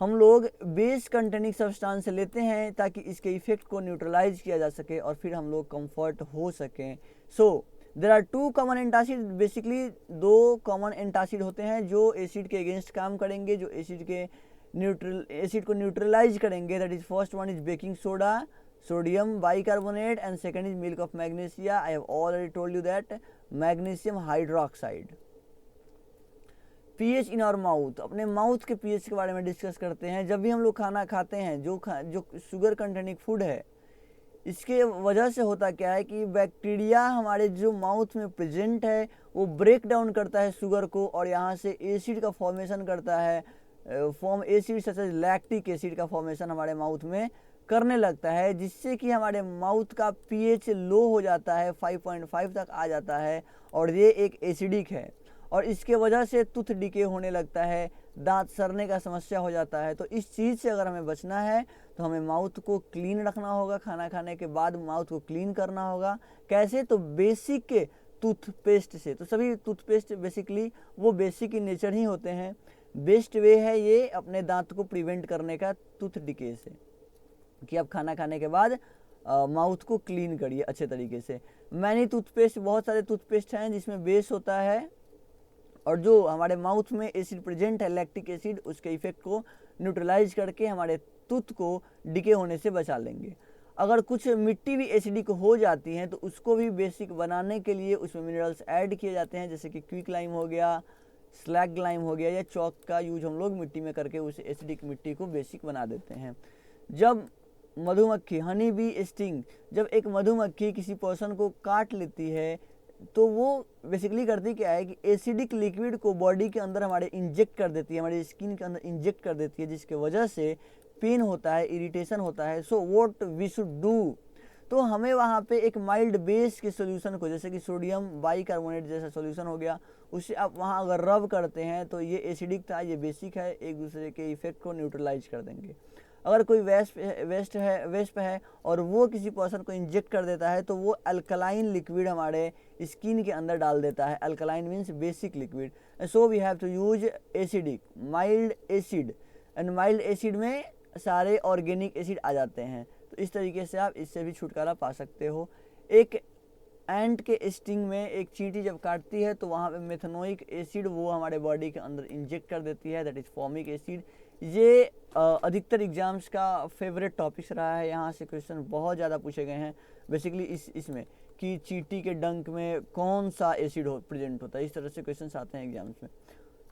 हम लोग बेस कंटेनिंग सब्सटेंस लेते हैं ताकि इसके इफेक्ट को न्यूट्रलाइज किया जा सके और फिर हम लोग कंफर्ट हो सकें। So there are 2 common antacid, basically 2 common antacid होते हैं जो एसिड के अगेंस्ट काम करेंगे, जो एसिड को न्यूट्रलाइज करेंगे। That is first one is baking soda, sodium bicarbonate, and second is milk of magnesia. I have already told you that, magnesium hydroxide. PH in our mouth, अपने माउथ के पीएच के बारे में डिस्कस करते हैं। जब भी हम लोग खाना खाते हैं, जो शुगर कंटेनिंग फूड है, इसके वजह से होता क्या है कि बैक्टीरिया हमारे जो माउथ में प्रेजेंट है वो ब्रेक डाउन करता है शुगर को, और यहाँ से एसिड का फॉर्मेशन करता है। Form acid such as lactic acid का फॉर्मेशन हमारे माउथ में करने लगता है, जिससे कि हमारे माउथ का पीएच लो हो जाता है, 5.5 तक आ जाता है, और ये एक एसिडिक है। और इसके वजह से टूथ डिके होने लगता है, दांत सड़ने का समस्या हो जाता है। तो इस चीज़ से अगर हमें बचना है तो हमें माउथ को क्लीन रखना होगा, खाना खाने के बाद माउथ को क्लीन करना होगा। कैसे? तो बेसिक के टूथपेस्ट से। तो सभी टूथपेस्ट बेसिकली वो बेसिक इन नेचर ही होते हैं। बेस्ट वे है ये अपने दांत को प्रिवेंट करने का टूथ डिके से, कि आप खाना खाने के बाद माउथ को क्लीन करिए अच्छे तरीके से। मैनी टूथपेस्ट, बहुत सारे टूथपेस्ट हैं जिसमें बेस होता है, और जो हमारे माउथ में एसिड प्रेजेंट है लैक्टिक एसिड, उसके इफेक्ट को न्यूट्रलाइज करके हमारे टूथ को डिके होने से बचा लेंगे। अगर कुछ मिट्टी भी एसिडिक हो जाती हैं तो उसको भी बेसिक बनाने के लिए उसमें मिनरल्स ऐड किए जाते हैं, जैसे कि क्विक लाइम हो गया, स्लैग लाइम हो गया या चौक का यूज हम लोग मिट्टी में करके उस एसिडिक मिट्टी को बेसिक बना देते हैं। जब मधुमक्खी हनी बी स्टिंग, जब एक मधुमक्खी किसी पर्सन को काट लेती है तो वो बेसिकली करती क्या है कि एसिडिक लिक्विड को बॉडी के अंदर हमारे इंजेक्ट कर देती है, हमारी स्किन के अंदर इंजेक्ट कर देती है, जिसके वजह से पेन होता है, इरिटेशन होता है। So what we should do, तो हमें वहाँ पे एक माइल्ड बेस के सोल्यूशन को, जैसे कि सोडियम बाइकार्बोनेट जैसा सोल्यूशन हो गया, उससे आप वहाँ अगर रब करते हैं तो ये एसिडिक था, ये बेसिक है, एक दूसरे के इफेक्ट को न्यूट्रलाइज कर देंगे। अगर कोई वेस्प है और वो किसी पर्सन को इंजेक्ट कर देता है तो वो अल्कलाइन लिक्विड हमारे स्किन के अंदर डाल देता है। Alkaline means basic liquid. So we have to use acidic mild acid, and mild acid में सारे ऑर्गेनिक एसिड आ जाते हैं। तो इस तरीके से आप इससे भी छुटकारा पा सकते हो। एक एंट के स्टिंग में एक चींटी जब काटती है तो वहाँ पे मेथनोइक एसिड वो हमारे बॉडी के अंदर इंजेक्ट कर देती है, दैट इज़ फॉर्मिक एसिड। ये अधिकतर एग्जाम्स का फेवरेट टॉपिक्स रहा है, यहाँ से क्वेश्चन बहुत ज़्यादा पूछे गए हैं बेसिकली इसमें कि चींटी के डंक में कौन सा एसिड प्रेजेंट होता है, इस तरह से क्वेश्चन आते हैं एग्जाम्स में।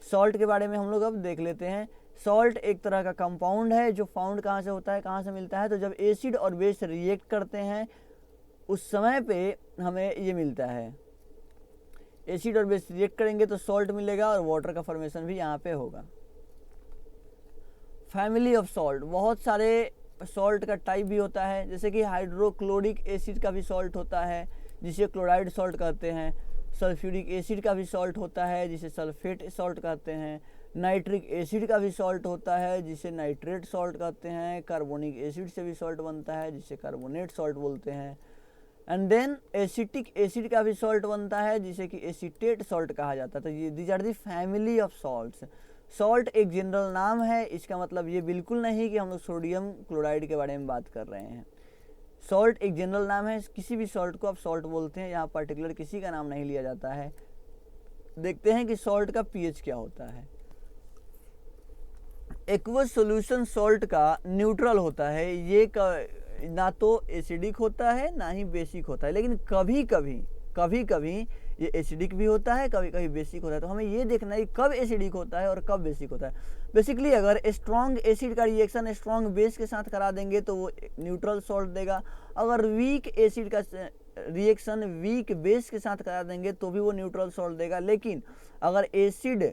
सॉल्ट के बारे में हम लोग अब देख लेते हैं। सॉल्ट एक तरह का कंपाउंड है जो फाउंड कहाँ से होता है, कहाँ से मिलता है, तो जब एसिड और बेस रिएक्ट करते हैं उस समय पे हमें ये मिलता है। एसिड और बेस रिएक्ट करेंगे तो सॉल्ट मिलेगा और वाटर का फॉर्मेशन भी यहाँ पे होगा। फैमिली ऑफ सॉल्ट, बहुत सारे सॉल्ट का टाइप भी होता है, जैसे कि हाइड्रोक्लोरिक एसिड का भी सॉल्ट होता है जिसे क्लोराइड सॉल्ट कहते हैं। सल्फ्यूरिक एसिड का भी सॉल्ट होता है जिसे सल्फेट सॉल्ट कहते हैं। नाइट्रिक एसिड का भी सॉल्ट होता है जिसे नाइट्रेट सॉल्ट कहते हैं। कार्बोनिक एसिड से भी सॉल्ट बनता है जिसे कार्बोनेट सॉल्ट बोलते हैं। एंड देन एसिटिक एसिड का भी सॉल्ट बनता है जिसे कि एसिटेट सॉल्ट कहा जाता है। तो ये these are the family of salts. Salt एक जनरल नाम है, इसका मतलब ये बिल्कुल नहीं कि हम लोग सोडियम क्लोराइड के बारे में बात कर रहे हैं। सॉल्ट एक जनरल नाम है, किसी भी सॉल्ट को आप सॉल्ट बोलते हैं, यहाँ पर्टिकुलर किसी का नाम नहीं लिया जाता है। देखते हैं कि सॉल्ट का पीएच क्या होता है। एक्वस सॉल्यूशन सॉल्ट का न्यूट्रल होता है, ये ना तो एसिडिक होता है ना ही बेसिक होता है, लेकिन कभी कभी ये एसिडिक भी होता है, कभी कभी बेसिक होता है। तो हमें ये देखना है कब एसिडिक होता है और कब बेसिक होता है। बेसिकली अगर स्ट्रॉन्ग एसिड का रिएक्शन स्ट्रॉन्ग बेस के साथ करा देंगे तो वो न्यूट्रल सॉल्ट देगा। अगर वीक एसिड का रिएक्शन वीक बेस के साथ करा देंगे तो भी वो न्यूट्रल सॉल्ट देगा। लेकिन अगर एसिड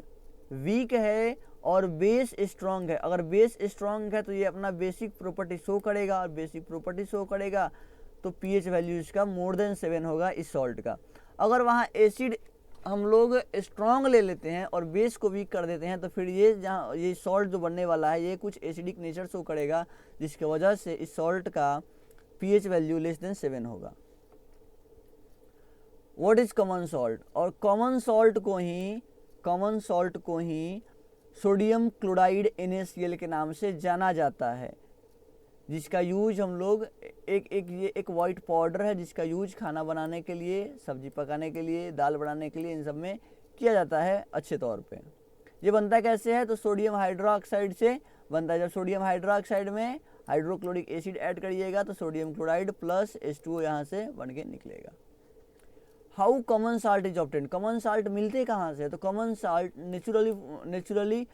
वीक है और बेस स्ट्रॉन्ग है, अगर बेस स्ट्रॉन्ग है तो ये अपना बेसिक प्रॉपर्टी शो करेगा, और बेसिक प्रॉपर्टी शो करेगा तो पीएच वैल्यू इसका मोर देन 7 होगा इस सॉल्ट का। अगर वहाँ एसिड हम लोग स्ट्रॉन्ग ले लेते हैं और बेस को वीक कर देते हैं तो फिर ये सॉल्ट जो बनने वाला है ये कुछ एसिडिक नेचर शो करेगा, जिसकी वजह से इस सॉल्ट का पीएच वैल्यू लेस देन 7 होगा। व्हाट इज कॉमन सॉल्ट, और कॉमन सॉल्ट को ही सोडियम क्लोराइड NaCl के नाम से जाना जाता है, जिसका यूज हम लोग ये एक वाइट पाउडर है जिसका यूज खाना बनाने के लिए, सब्जी पकाने के लिए, दाल बनाने के लिए, इन सब में किया जाता है अच्छे तौर पे। ये बनता कैसे है, तो सोडियम हाइड्रोक्साइड से बनता है। जब सोडियम हाइड्रोक्साइड में हाइड्रोक्लोरिक एसिड ऐड करिएगा तो सोडियम क्लोराइड प्लस H2O यहाँ से बन के निकलेगा। How common salt is obtained, common salt मिलते कहाँ से, तो कॉमन साल्ट नेचुरली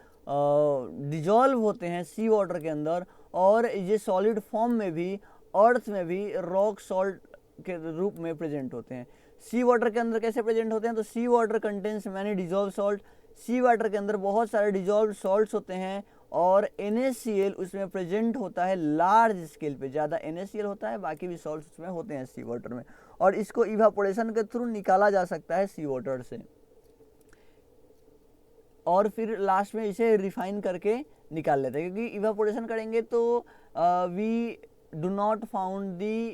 डिजॉल्व होते हैं सी वाटर के अंदर, और ये सॉलिड फॉर्म में भी अर्थ में भी रॉक सॉल्ट के रूप में प्रेजेंट होते हैं। सी वाटर के अंदर कैसे प्रेजेंट होते हैं, तो sea water contains many dissolve salt, sea water के अंदर बहुत सारे डिजॉल्व सॉल्ट्स होते हैं, और NaCl उसमें प्रेजेंट होता है लार्ज स्केल पे, ज़्यादा NaCl होता है, बाकी भी सॉल्ट्स उसमें होते हैं सी वाटर में, और इसको इवापोरेशन के थ्रू निकाला जा सकता है सी वाटर से, और फिर लास्ट में इसे रिफाइन करके निकाल लेते हैं। क्योंकि इवापोरेशन करेंगे तो we do not found the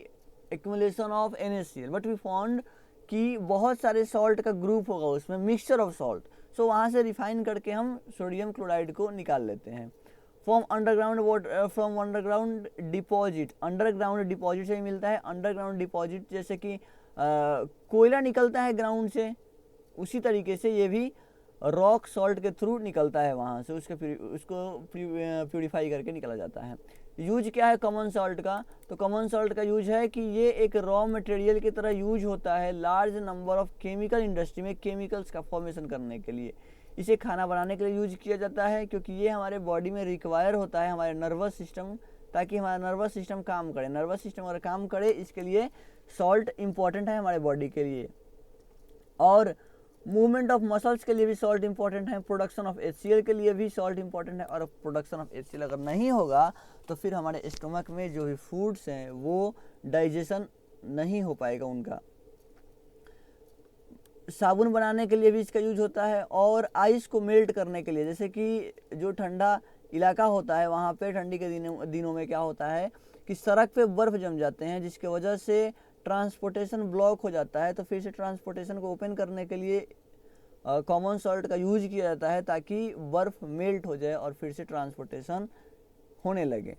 accumulation of NaCl, but we found कि बहुत सारे सॉल्ट का ग्रुप होगा उसमें, मिक्सचर ऑफ सॉल्ट। सो वहाँ से रिफाइन करके हम सोडियम क्लोराइड को निकाल लेते हैं। From underground deposit, underground deposit से ही मिलता है। अंडरग्राउंड डिपॉजिट जैसे कि कोयला निकलता है ग्राउंड से, उसी तरीके से ये भी रॉक सॉल्ट के थ्रू निकलता है, वहाँ से उसको प्यूरिफाई करके निकला जाता है। यूज क्या है कॉमन सॉल्ट का, तो कॉमन सॉल्ट का यूज है कि ये एक रॉ मटेरियल की तरह यूज होता है large number of chemical industry में केमिकल्स का फॉर्मेशन करने के लिए। इसे खाना बनाने के लिए यूज किया जाता है, क्योंकि ये हमारे बॉडी में रिक्वायर होता है, हमारे नर्वस सिस्टम, ताकि हमारा नर्वस सिस्टम काम करे। नर्वस सिस्टम अगर काम करे, इसके लिए सॉल्ट इंपॉर्टेंट है हमारे बॉडी के लिए। और मूवमेंट ऑफ मसल्स के लिए भी सॉल्ट इंपॉर्टेंट है, प्रोडक्शन ऑफ HCl के लिए भी सॉल्ट इंपॉर्टेंट है। और प्रोडक्शन ऑफ HCl अगर नहीं होगा तो फिर हमारे स्टमक में जो भी फूड्स हैं वो डाइजेशन नहीं हो पाएगा उनका। साबुन बनाने के लिए भी इसका यूज होता है, और आइस को मेल्ट करने के लिए, जैसे कि जो ठंडा इलाका होता है वहाँ पे ठंडी के दिनों में क्या होता है कि सड़क पे बर्फ़ जम जाते हैं, जिसके वजह से ट्रांसपोर्टेशन ब्लॉक हो जाता है। तो फिर से ट्रांसपोर्टेशन को ओपन करने के लिए कॉमन सॉल्ट का यूज किया जाता है, ताकि बर्फ़ मेल्ट हो जाए और फिर से ट्रांसपोर्टेशन होने लगे।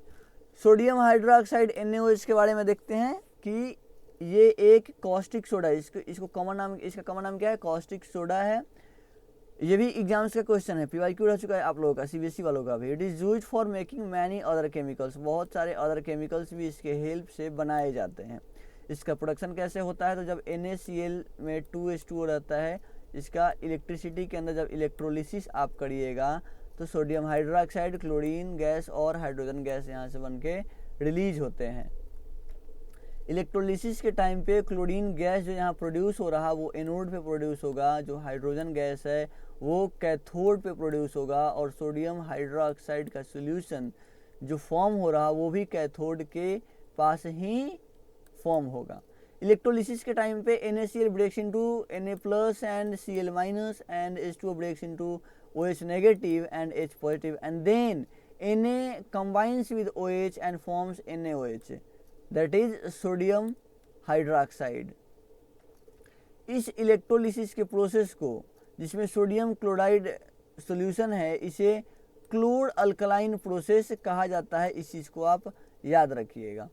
सोडियम हाइड्रोक्साइड NaOH के बारे में देखते हैं कि ये एक कॉस्टिक सोडा है। इसका कॉमन नाम क्या है? कॉस्टिक सोडा है। ये भी एग्जाम्स का क्वेश्चन है, PYQ रह चुका है आप लोगों का, CBSE वालों का भी। It is use for making many other chemicals, बहुत सारे अदर केमिकल्स भी इसके हेल्प से बनाए जाते हैं। इसका प्रोडक्शन कैसे होता है? तो जब NaCl में 2H2O रहता है, इसका इलेक्ट्रिसिटी के अंदर जब इलेक्ट्रोलिसिस आप करिएगा तो सोडियम हाइड्रोक्साइड, क्लोरीन गैस और हाइड्रोजन गैस यहाँ से बन के रिलीज होते हैं। इलेक्ट्रोलिसिस के टाइम पे क्लोरीन गैस जो यहाँ प्रोड्यूस हो रहा वो एनोड पे प्रोड्यूस होगा, जो हाइड्रोजन गैस है वो कैथोड पे प्रोड्यूस होगा, और सोडियम हाइड्रोक्साइड का सॉल्यूशन जो फॉर्म हो रहा वो भी कैथोड के पास ही फॉर्म होगा। इलेक्ट्रोलिसिस के टाइम पे NaCl breaks into Na+ and Cl- and H2O breaks into OH negative and H positive, and then Na combines with OH and forms NaOH, that is sodium hydroxide. इस इलेक्ट्रोलिसिस के प्रोसेस को, जिसमें सोडियम क्लोराइड सॉल्यूशन है, इसे क्लोर अल्कलाइन प्रोसेस कहा जाता है। इस चीज़ को आप याद रखिएगा।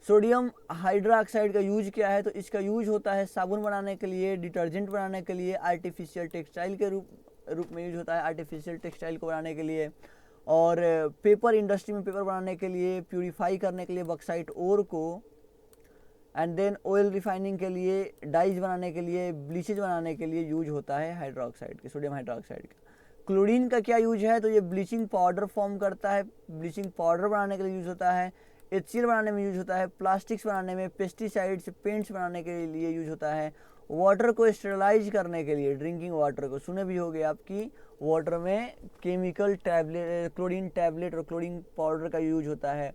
सोडियम हाइड्रोक्साइड का यूज क्या है? तो इसका यूज होता है साबुन बनाने के लिए, डिटर्जेंट बनाने के लिए, आर्टिफिशियल टेक्सटाइल के रूप में यूज होता है, आर्टिफिशियल टेक्सटाइल को बनाने के लिए, और पेपर इंडस्ट्री में पेपर बनाने के लिए, प्यूरिफाई करने के लिए बॉक्साइट ओर को, एंड देन ऑयल रिफाइनिंग के लिए, डाइज बनाने के लिए, ब्लीचेज बनाने के लिए यूज होता है हाइड्रोक्साइड के, सोडियम हाइड्रोक्साइड का। क्लोरीन का क्या यूज है? तो ये ब्लीचिंग पाउडर फॉर्म करता है, ब्लीचिंग पाउडर बनाने के लिए यूज होता है, HCl बनाने में यूज होता है, प्लास्टिक्स बनाने में, पेस्टिसाइड्स पेंट्स बनाने के लिए यूज होता है, वाटर को स्टेरलाइज करने के लिए, ड्रिंकिंग वाटर को, सुने भी होंगे आपकी वाटर में केमिकल टैबलेट, क्लोरीन टैबलेट और क्लोरीन पाउडर का यूज होता है।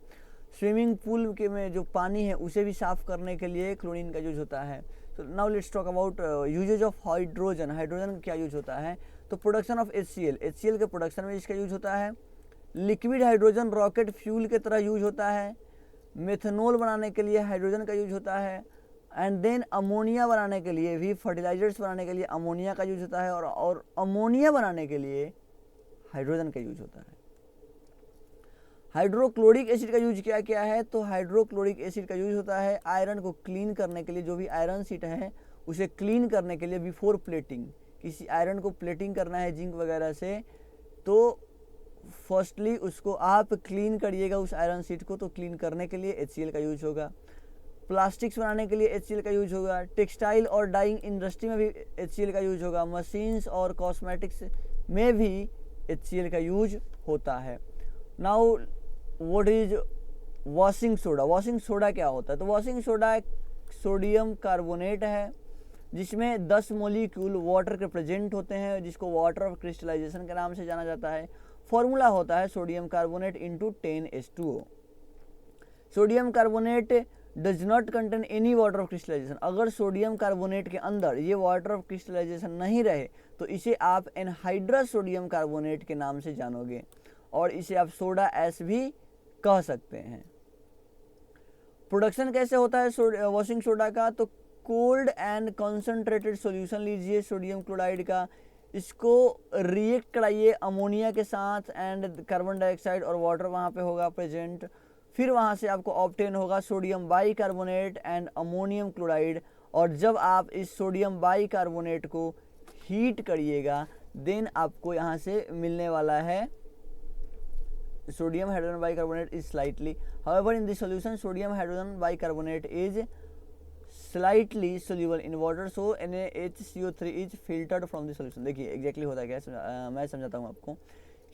स्विमिंग पूल के में जो पानी है उसे भी साफ करने के लिए क्लोरीन का यूज होता है। तो now let's talk about usages of hydrogen. Hydrogen क्या यूज होता है? तो प्रोडक्शन ऑफ HCl के प्रोडक्शन में इसका यूज होता है। लिक्विड हाइड्रोजन रॉकेट फ्यूल के तरह यूज होता है। मेथनॉल बनाने के लिए हाइड्रोजन का यूज होता है, एंड देन अमोनिया बनाने के लिए भी, फर्टिलाइजर्स बनाने के लिए अमोनिया का यूज होता है, और अमोनिया बनाने के लिए हाइड्रोजन का यूज होता है। हाइड्रोक्लोरिक एसिड का यूज क्या क्या है? तो हाइड्रोक्लोरिक एसिड का यूज होता है आयरन को क्लीन करने के लिए, जो भी आयरन शीट है उसे क्लीन करने के लिए बिफोर प्लेटिंग। किसी आयरन को प्लेटिंग करना है जिंक वगैरह से, तो फर्स्टली उसको आप क्लीन करिएगा उस आयरन शीट को, तो क्लीन करने के लिए HCl का यूज होगा। प्लास्टिक्स बनाने के लिए HCl का यूज होगा। टेक्सटाइल और डाइंग इंडस्ट्री में भी HCl का यूज होगा। मशीन्स और कॉस्मेटिक्स में भी HCl का यूज होता है। Now what is washing soda? Washing soda क्या होता है? तो वॉशिंग सोडा एक सोडियम कार्बोनेट है, जिसमें 10 मोलिक्यूल वाटर के प्रेजेंट होते हैं, जिसको वाटर ऑफ क्रिस्टलाइजेशन के नाम से जाना जाता है। फॉर्मूला होता है sodium carbonate into 10H2O। Sodium carbonate does not contain any water of crystallisation. अगर सोडियम कार्बोनेट के अंदर ये वाटर ऑफ क्रिस्टलाइजेशन नहीं रहे तो इसे आप एनहाइड्रस सोडियम कार्बोनेट के नाम से जानोगे, और इसे आप सोडा ऐश भी कह सकते हैं। प्रोडक्शन कैसे होता है वॉशिंग सोडा का? तो कोल्ड एंड कॉन्सेंट्रेटेड सॉल्यूशन लीजिए सोडियम क्लोराइड का, इसको रिएक्ट कराइए अमोनिया के साथ, एंड कार्बन डाइऑक्साइड और वाटर वहाँ पे होगा प्रेजेंट। फिर वहाँ से आपको ऑब्टेन होगा sodium bicarbonate and ammonium chloride, और जब आप इस सोडियम बाइकार्बोनेट को हीट करिएगा देन आपको यहाँ से मिलने वाला है sodium hydrogen bicarbonate is slightly, however in the solution sodium hydrogen bicarbonate is slightly soluble in water, so NaHCO3 is filtered from the solution. देखिए एग्जैक्टली होता क्या है, मैं समझाता हूँ आपको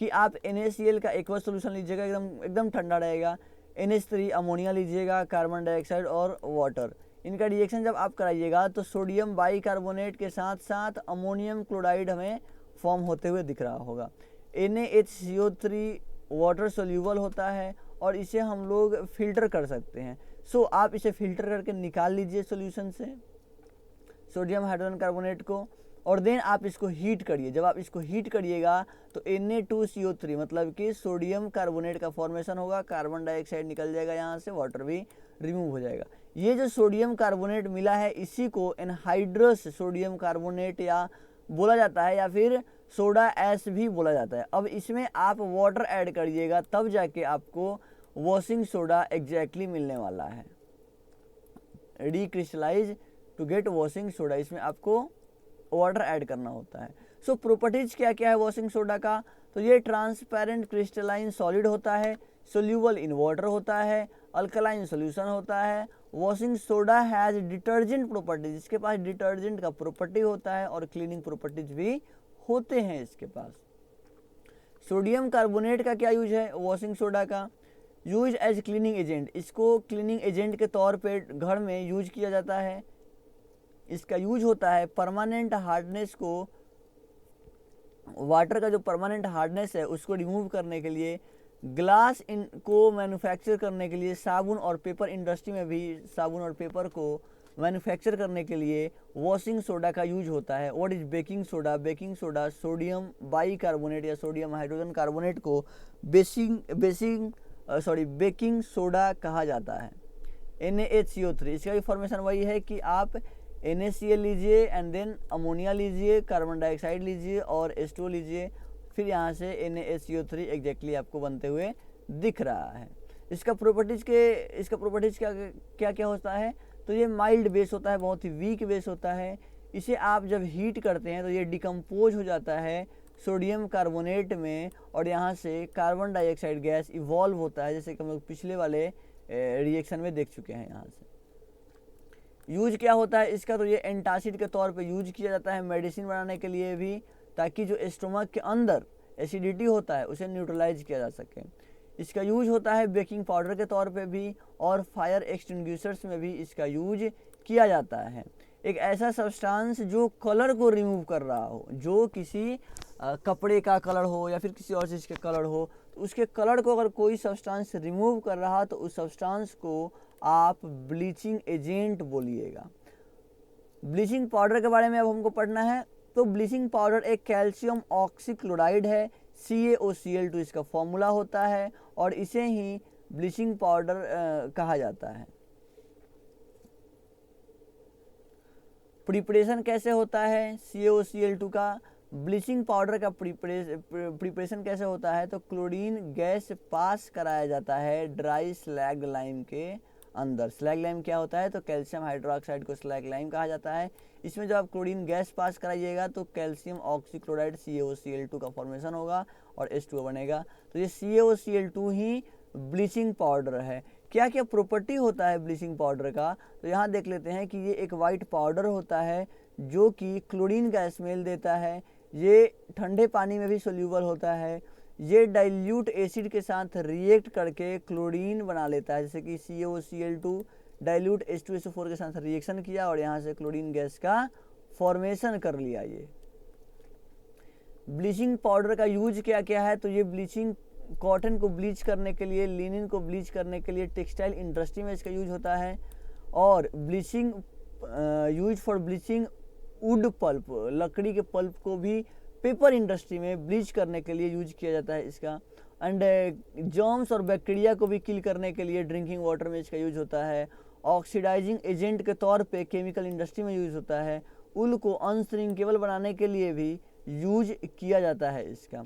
कि आप NaCl का एक्वस सोल्यूशन लीजिएगा, एकदम एकदम ठंडा रहेगा। NH3 अमोनिया लीजिएगा, कार्बन डाइऑक्साइड और वाटर, इनका रिएक्शन जब आप कराइएगा तो सोडियम बाइकार्बोनेट के साथ साथ अमोनियम क्लोराइड हमें फॉर्म होते हुए दिख रहा होगा। NaHCO3 वाटर सोल्यूबल होता है और इसे हम लोग फिल्टर कर सकते हैं। सो आप इसे फिल्टर करके निकाल लीजिए सॉल्यूशन से सोडियम हाइड्रोजन कार्बोनेट को, और देन आप इसको हीट करिए। जब आप इसको हीट करिएगा तो Na2CO3 मतलब कि सोडियम कार्बोनेट का फॉर्मेशन होगा, कार्बन डाइऑक्साइड निकल जाएगा यहाँ से, वाटर भी रिमूव हो जाएगा। ये जो सोडियम कार्बोनेट मिला है इसी को एनहाइड्रस सोडियम कार्बोनेट या बोला जाता है, या फिर सोडा ऐश भी बोला जाता है। अब इसमें आप वाटर ऐड करिएगा तब जाके आपको वॉशिंग सोडा एग्जैक्टली मिलने वाला है, recrystallise to get washing soda, इसमें आपको वाटर ऐड करना होता है। सो प्रॉपर्टीज क्या क्या है वॉशिंग सोडा का, तो ये ट्रांसपेरेंट क्रिस्टलाइन सॉलिड होता है, सोल्यूबल इन वाटर होता है, अल्कलाइन सोल्यूशन होता है। Washing soda has detergent properties, इसके पास डिटर्जेंट का प्रॉपर्टी होता है और क्लीनिंग प्रॉपर्टीज भी होते हैं इसके पास। सोडियम कार्बोनेट का क्या यूज है वॉशिंग सोडा का, यूज एज क्लीनिंग एजेंट, इसको क्लीनिंग एजेंट के तौर पे घर में यूज किया जाता है। इसका यूज होता है परमानेंट हार्डनेस को, वाटर का जो परमानेंट हार्डनेस है उसको रिमूव करने के लिए, ग्लास को मैन्युफैक्चर करने के लिए, साबुन और पेपर इंडस्ट्री में भी साबुन और पेपर को मैन्युफैक्चर करने के लिए वॉशिंग सोडा का यूज होता है। What is baking soda, baking soda sodium bicarbonate या सोडियम हाइड्रोजन कार्बोनेट को बेकिंग सोडा कहा जाता है। NaHCO3 इसका भी फॉर्मेशन वही है कि आप NaCl लीजिए एंड देन अमोनिया लीजिए, कार्बन डाइऑक्साइड लीजिए और H2O लीजिए, फिर यहाँ से NaHCO3 एग्जैक्टली आपको बनते हुए दिख रहा है। इसका प्रॉपर्टीज क्या क्या होता है, तो ये माइल्ड बेस होता है, बहुत ही वीक बेस होता है। इसे आप जब हीट करते हैं तो ये डिकम्पोज हो जाता है सोडियम कार्बोनेट में और यहाँ से कार्बन डाइऑक्साइड गैस इवॉल्व होता है, जैसे कि हम लोग पिछले वाले रिएक्शन में देख चुके हैं। यहाँ से यूज क्या होता है इसका, तो ये एंटासिड के तौर पे यूज किया जाता है मेडिसिन बनाने के लिए भी, ताकि जो स्टोमक के अंदर एसिडिटी होता है उसे न्यूट्रलाइज किया जा सके। इसका यूज होता है बेकिंग पाउडर के तौर पे भी और फायर एक्सटिंग्विशर्स में भी इसका यूज किया जाता है। एक ऐसा सब्सटेंस जो कलर को रिमूव कर रहा हो, जो किसी कपड़े का कलर हो या फिर किसी और चीज़ का कलर हो, तो उसके कलर को अगर कोई सब्सटेंस रिमूव कर रहा तो उस सब्सटेंस को आप ब्लीचिंग एजेंट बोलिएगा। ब्लीचिंग पाउडर के बारे में अब हमको पढ़ना है। तो ब्लीचिंग पाउडर एक कैल्शियम ऑक्सीक्लोराइड है, CaOCl2 इसका फॉर्मूला होता है और इसे ही ब्लीचिंग पाउडर कहा जाता है। प्रिपरेशन कैसे होता है CaOCl2 का, ब्लीचिंग पाउडर का प्रिपरेशन कैसे होता है, तो क्लोरीन गैस पास कराया जाता है ड्राई स्लैग लाइम के अंदर। स्लैग लाइम क्या होता है, तो कैल्शियम हाइड्रोक्साइड को स्लैग लाइम कहा जाता है। इसमें जब आप क्लोरीन गैस पास कराइएगा तो कैल्शियम ऑक्सीक्लोराइड CaOCl2 का फॉर्मेशन होगा और H2O बनेगा। तो ये CaOCl2 ही ब्लीचिंग पाउडर है। क्या क्या प्रॉपर्टी होता है ब्लीचिंग पाउडर का, तो यहाँ देख लेते हैं कि ये एक वाइट पाउडर होता है जो कि क्लोरीन का स्मेल देता है। ये ठंडे पानी में भी सोल्यूबल होता है। ये डाइल्यूट एसिड के साथ रिएक्ट करके क्लोरीन बना लेता है, जैसे कि CaOCl2 डाइल्यूट H2SO4 के साथ रिएक्शन किया और यहाँ से क्लोरीन गैस का फॉर्मेशन कर लिया। ये ब्लीचिंग पाउडर का यूज क्या क्या है, तो ये ब्लीचिंग कॉटन को ब्लीच करने के लिए, लिनिन को ब्लीच करने के लिए टेक्सटाइल इंडस्ट्री में इसका यूज होता है। और bleaching use for bleaching wood pulp, लकड़ी के पल्प को भी पेपर इंडस्ट्री में ब्लीच करने के लिए यूज किया जाता है इसका। एंड जर्म्स और बैक्टीरिया को भी किल करने के लिए ड्रिंकिंग वाटर में इसका यूज होता है। ऑक्सीडाइजिंग एजेंट के तौर पे केमिकल इंडस्ट्री में यूज होता है। उल को अनश्रिंकेबल बनाने के लिए भी यूज किया जाता है इसका।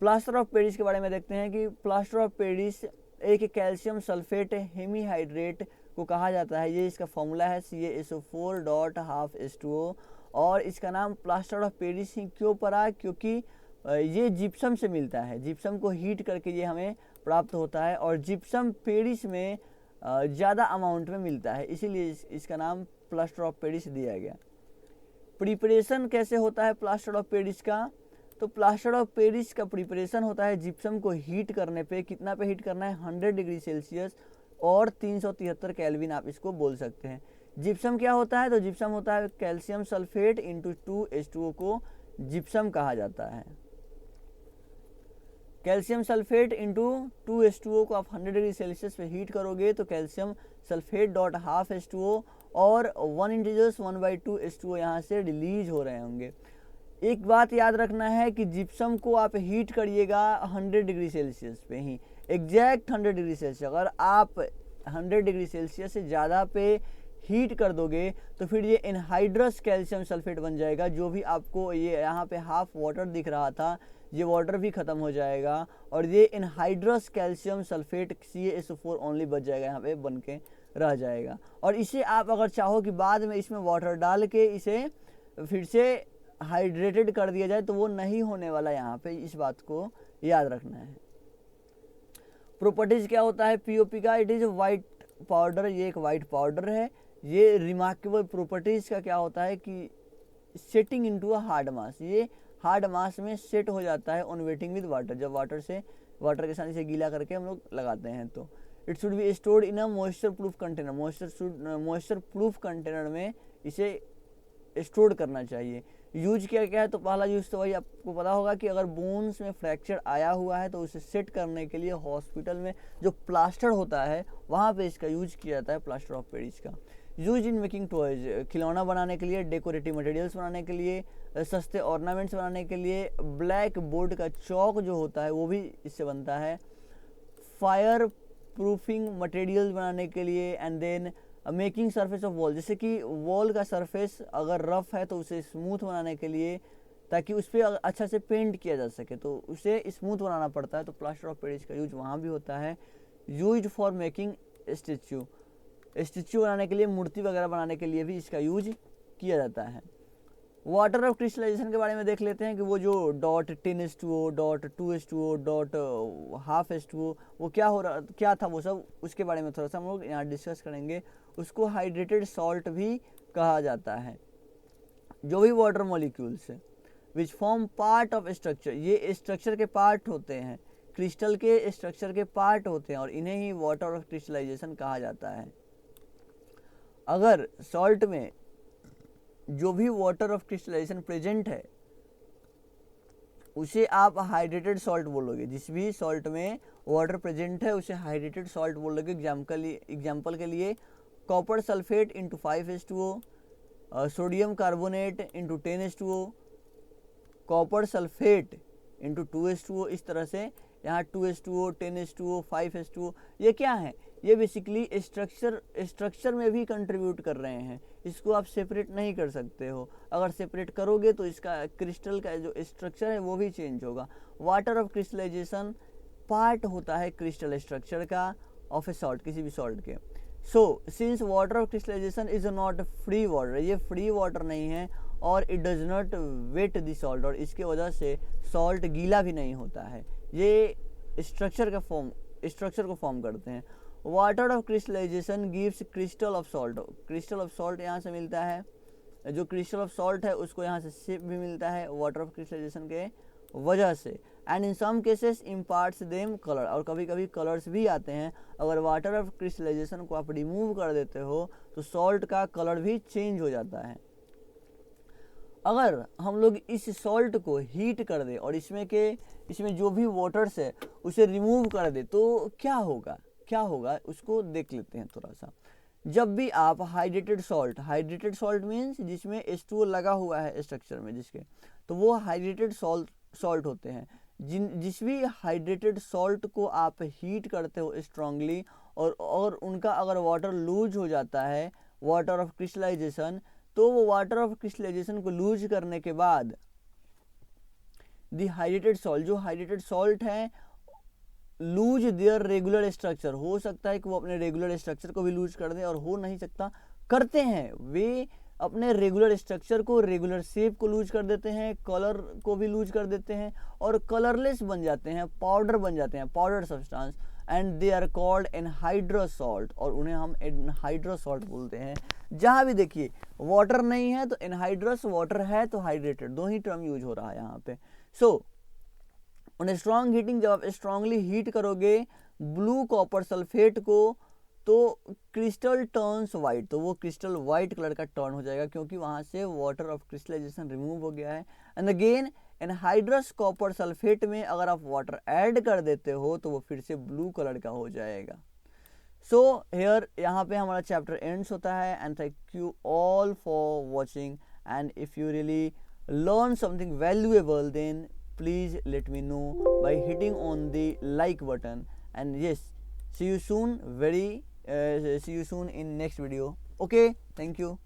प्लास्टर ऑफ पेरिस के बारे में देखते हैं कि प्लास्टर ऑफ पेरिस एक कैल्शियम सल्फेट हेमीहाइड्रेट को कहा जाता है। ये इसका फॉर्मूला है CaSO4.12H2O और इसका नाम प्लास्टर ऑफ पेरिस ही क्यों पड़ा, क्योंकि ये जिप्सम से मिलता है। जिप्सम को हीट करके ये हमें प्राप्त होता है और जिप्सम पेरिस में ज़्यादा अमाउंट में मिलता है, इसीलिए इसका नाम प्लास्टर ऑफ पेरिस दिया गया। प्रिपरेशन कैसे होता है प्लास्टर ऑफ पेरिस का, तो प्लास्टर ऑफ पेरिस का प्रिपरेशन होता है जिप्सम को हीट करने पे, कितना पे हीट करना है 100 डिग्री सेल्सियस और 373 केल्विन आप इसको बोल सकते हैं। जिप्सम क्या होता है, तो जिप्सम होता है कैल्शियम सल्फेट इंटू 2H2O को जिप्सम कहा जाता है। कैल्शियम सल्फेट इंटू 2H2O को आप 100 डिग्री सेल्सियस पे हीट करोगे तो calcium sulphate dot half H2O और 1 इंटीजर्स 1/2 H2O यहाँ से रिलीज हो रहे होंगे। एक बात याद रखना है कि जिप्सम को आप हीट करिएगा 100 डिग्री सेल्सियस पे ही, एग्जैक्ट 100 डिग्री सेल्सियस। अगर आप 100 डिग्री सेल्सियस से ज़्यादा पे हीट कर दोगे तो फिर ये एनहाइड्रस कैल्शियम सल्फेट बन जाएगा। जो भी आपको ये यहाँ पे हाफ वाटर दिख रहा था, ये वाटर भी ख़त्म हो जाएगा और ये anhydrous calcium sulphate CaSO4 only बच जाएगा, यहाँ पे बन के रह जाएगा। और इसे आप अगर चाहो कि बाद में इसमें वाटर डाल के इसे फिर से हाइड्रेटेड कर दिया जाए तो वो नहीं होने वाला, यहाँ पे इस बात को याद रखना है। प्रॉपर्टीज क्या होता है पीओपी का, इट इज वाइट पाउडर, ये एक वाइट पाउडर है। ये रिमार्केबल प्रॉपर्टीज का क्या होता है कि setting into a hard mass, ये हार्ड मास में सेट हो जाता है ऑन वेटिंग विद वाटर। जब वाटर के साथ इसे गीला करके हम लोग लगाते हैं तो it should be stored in a moisture proof container, moisture proof container में इसे स्टोर करना चाहिए। यूज क्या क्या है, तो पहला यूज तो वही आपको पता होगा कि अगर बोन्स में फ्रैक्चर आया हुआ है तो उसे सेट करने के लिए हॉस्पिटल में जो प्लास्टर होता है वहाँ पे इसका यूज किया जाता है प्लास्टर ऑफ पेरिस का। यूज इन मेकिंग टॉयज, खिलौना बनाने के लिए, डेकोरेटिव मटेरियल्स बनाने के लिए, सस्ते ऑर्नामेंट्स बनाने के लिए, ब्लैक बोर्ड का चौक जो होता है वो भी इससे बनता है, फायर प्रूफिंग मटेरियल बनाने के लिए, and then making surface of wall, जैसे कि वॉल का सरफेस अगर रफ है तो उसे स्मूथ बनाने के लिए, ताकि उस पर अच्छा से पेंट किया जा सके तो उसे स्मूथ बनाना पड़ता है, तो प्लास्टर ऑफ पेरिस का यूज वहाँ भी होता है। यूज फॉर मेकिंग स्टैच्यू बनाने के लिए, मूर्ति वगैरह बनाने के लिए भी इसका यूज किया जाता है। वाटर ऑफ क्रिस्टलाइजेशन के बारे में देख लेते हैं कि वो जो .10H2O, .2H2O, हाफ H2O वो क्या था वो सब, उसके बारे में थोड़ा सा हम लोग यहाँ डिस्कस करेंगे। उसको हाइड्रेटेड सॉल्ट भी कहा जाता है। जो भी वाटर मॉलिक्यूल्स है which form part of structure, ये स्ट्रक्चर के पार्ट होते हैं, क्रिस्टल के स्ट्रक्चर के पार्ट होते हैं और इन्हें ही वाटर ऑफ क्रिस्टलाइजेशन कहा जाता है। अगर सॉल्ट में जो भी वाटर ऑफ क्रिस्टलाइजेशन प्रेजेंट है उसे आप हाइड्रेटेड सॉल्ट बोलोगे। जिस भी सॉल्ट में वाटर प्रेजेंट है उसे हाइड्रेटेड सॉल्ट बोलोगे। एग्जाम्पल के लिए copper sulphate into 5H2O, sodium carbonate into 10H2O, copper sulphate into 2H2O, इस तरह से यहाँ 2H2O, 10H2O, 5H2O, ये क्या है, ये बेसिकली स्ट्रक्चर में भी कंट्रीब्यूट कर रहे हैं। इसको आप सेपरेट नहीं कर सकते हो, अगर सेपरेट करोगे तो इसका क्रिस्टल का जो स्ट्रक्चर है वो भी चेंज होगा। वाटर ऑफ क्रिस्टलाइजेशन पार्ट होता है क्रिस्टल स्ट्रक्चर का ऑफ ए सॉल्ट, किसी भी सॉल्ट के। So since water of crystallisation is not free water, ये फ्री वाटर नहीं है और it does not wet the salt, और इसके वजह से सॉल्ट गीला भी नहीं होता है, ये स्ट्रक्चर को फॉर्म करते हैं। Water of crystallisation gives crystal of salt, crystal of salt यहाँ से मिलता है, जो क्रिस्टल ऑफ सॉल्ट है उसको यहाँ से शेप भी मिलता है वाटर ऑफ क्रिस्टलाइजेशन के वजह से। And in some cases imparts them colour, और कभी कभी कलर्स भी आते हैं। अगर वाटर ऑफ क्रिस्टलाइजेशन को आप रिमूव कर देते हो तो सॉल्ट का कलर भी चेंज हो जाता है। अगर हम लोग इस सॉल्ट को हीट कर दे और इसमें जो भी वाटर्स है उसे रिमूव कर दे तो क्या होगा उसको देख लेते हैं थोड़ा सा। जब भी आप हाइड्रेटेड सॉल्ट मीन्स जिसमें H2O लगा हुआ है स्ट्रक्चर में जिसके, तो वो हाइड्रेटेड सॉल्ट होते हैं। जिस भी हाइड्रेटेड सॉल्ट को आप हीट करते हो स्ट्रांगली और उनका अगर वाटर लूज हो जाता है वाटर ऑफ क्रिस्टलाइजेशन, तो वो वाटर ऑफ क्रिस्टलाइजेशन को लूज करने के बाद द हाइड्रेटेड सॉल्ट, जो हाइड्रेटेड सॉल्ट है लूज देयर रेगुलर स्ट्रक्चर, हो सकता है कि वो अपने रेगुलर स्ट्रक्चर को भी लूज कर दे, और हो नहीं सकता करते हैं वे अपने रेगुलर स्ट्रक्चर को, रेगुलर शेप को लूज कर देते हैं, कलर को भी लूज कर देते हैं और कलरलेस बन जाते हैं, पाउडर बन जाते हैं, powder substance. And they are called anhydrous salt, और उन्हें हम एनहाइड्रस सॉल्ट बोलते हैं। जहाँ भी देखिए वाटर नहीं है तो एनहाइड्रस, वाटर है तो हाइड्रेटेड, दो ही टर्म यूज हो रहा है यहाँ पे। सो ऑन स्ट्रॉन्ग हीटिंग, जब आप स्ट्रांगली हीट करोगे ब्लू कॉपर सल्फेट को तो क्रिस्टल टर्न्स वाइट, तो वो क्रिस्टल वाइट कलर का टर्न हो जाएगा क्योंकि वहाँ से वाटर ऑफ क्रिस्टलाइजेशन रिमूव हो गया है। And again anhydrous copper sulphate में अगर आप वाटर ऐड कर देते हो तो वो फिर से ब्लू कलर का हो जाएगा। सो हेयर यहाँ पे हमारा चैप्टर एंड्स होता है। And thank you all for watching, and if you really learn something valuable, then please let me know by hitting on the like button. And yes, see you soon in next video. Okay, thank you.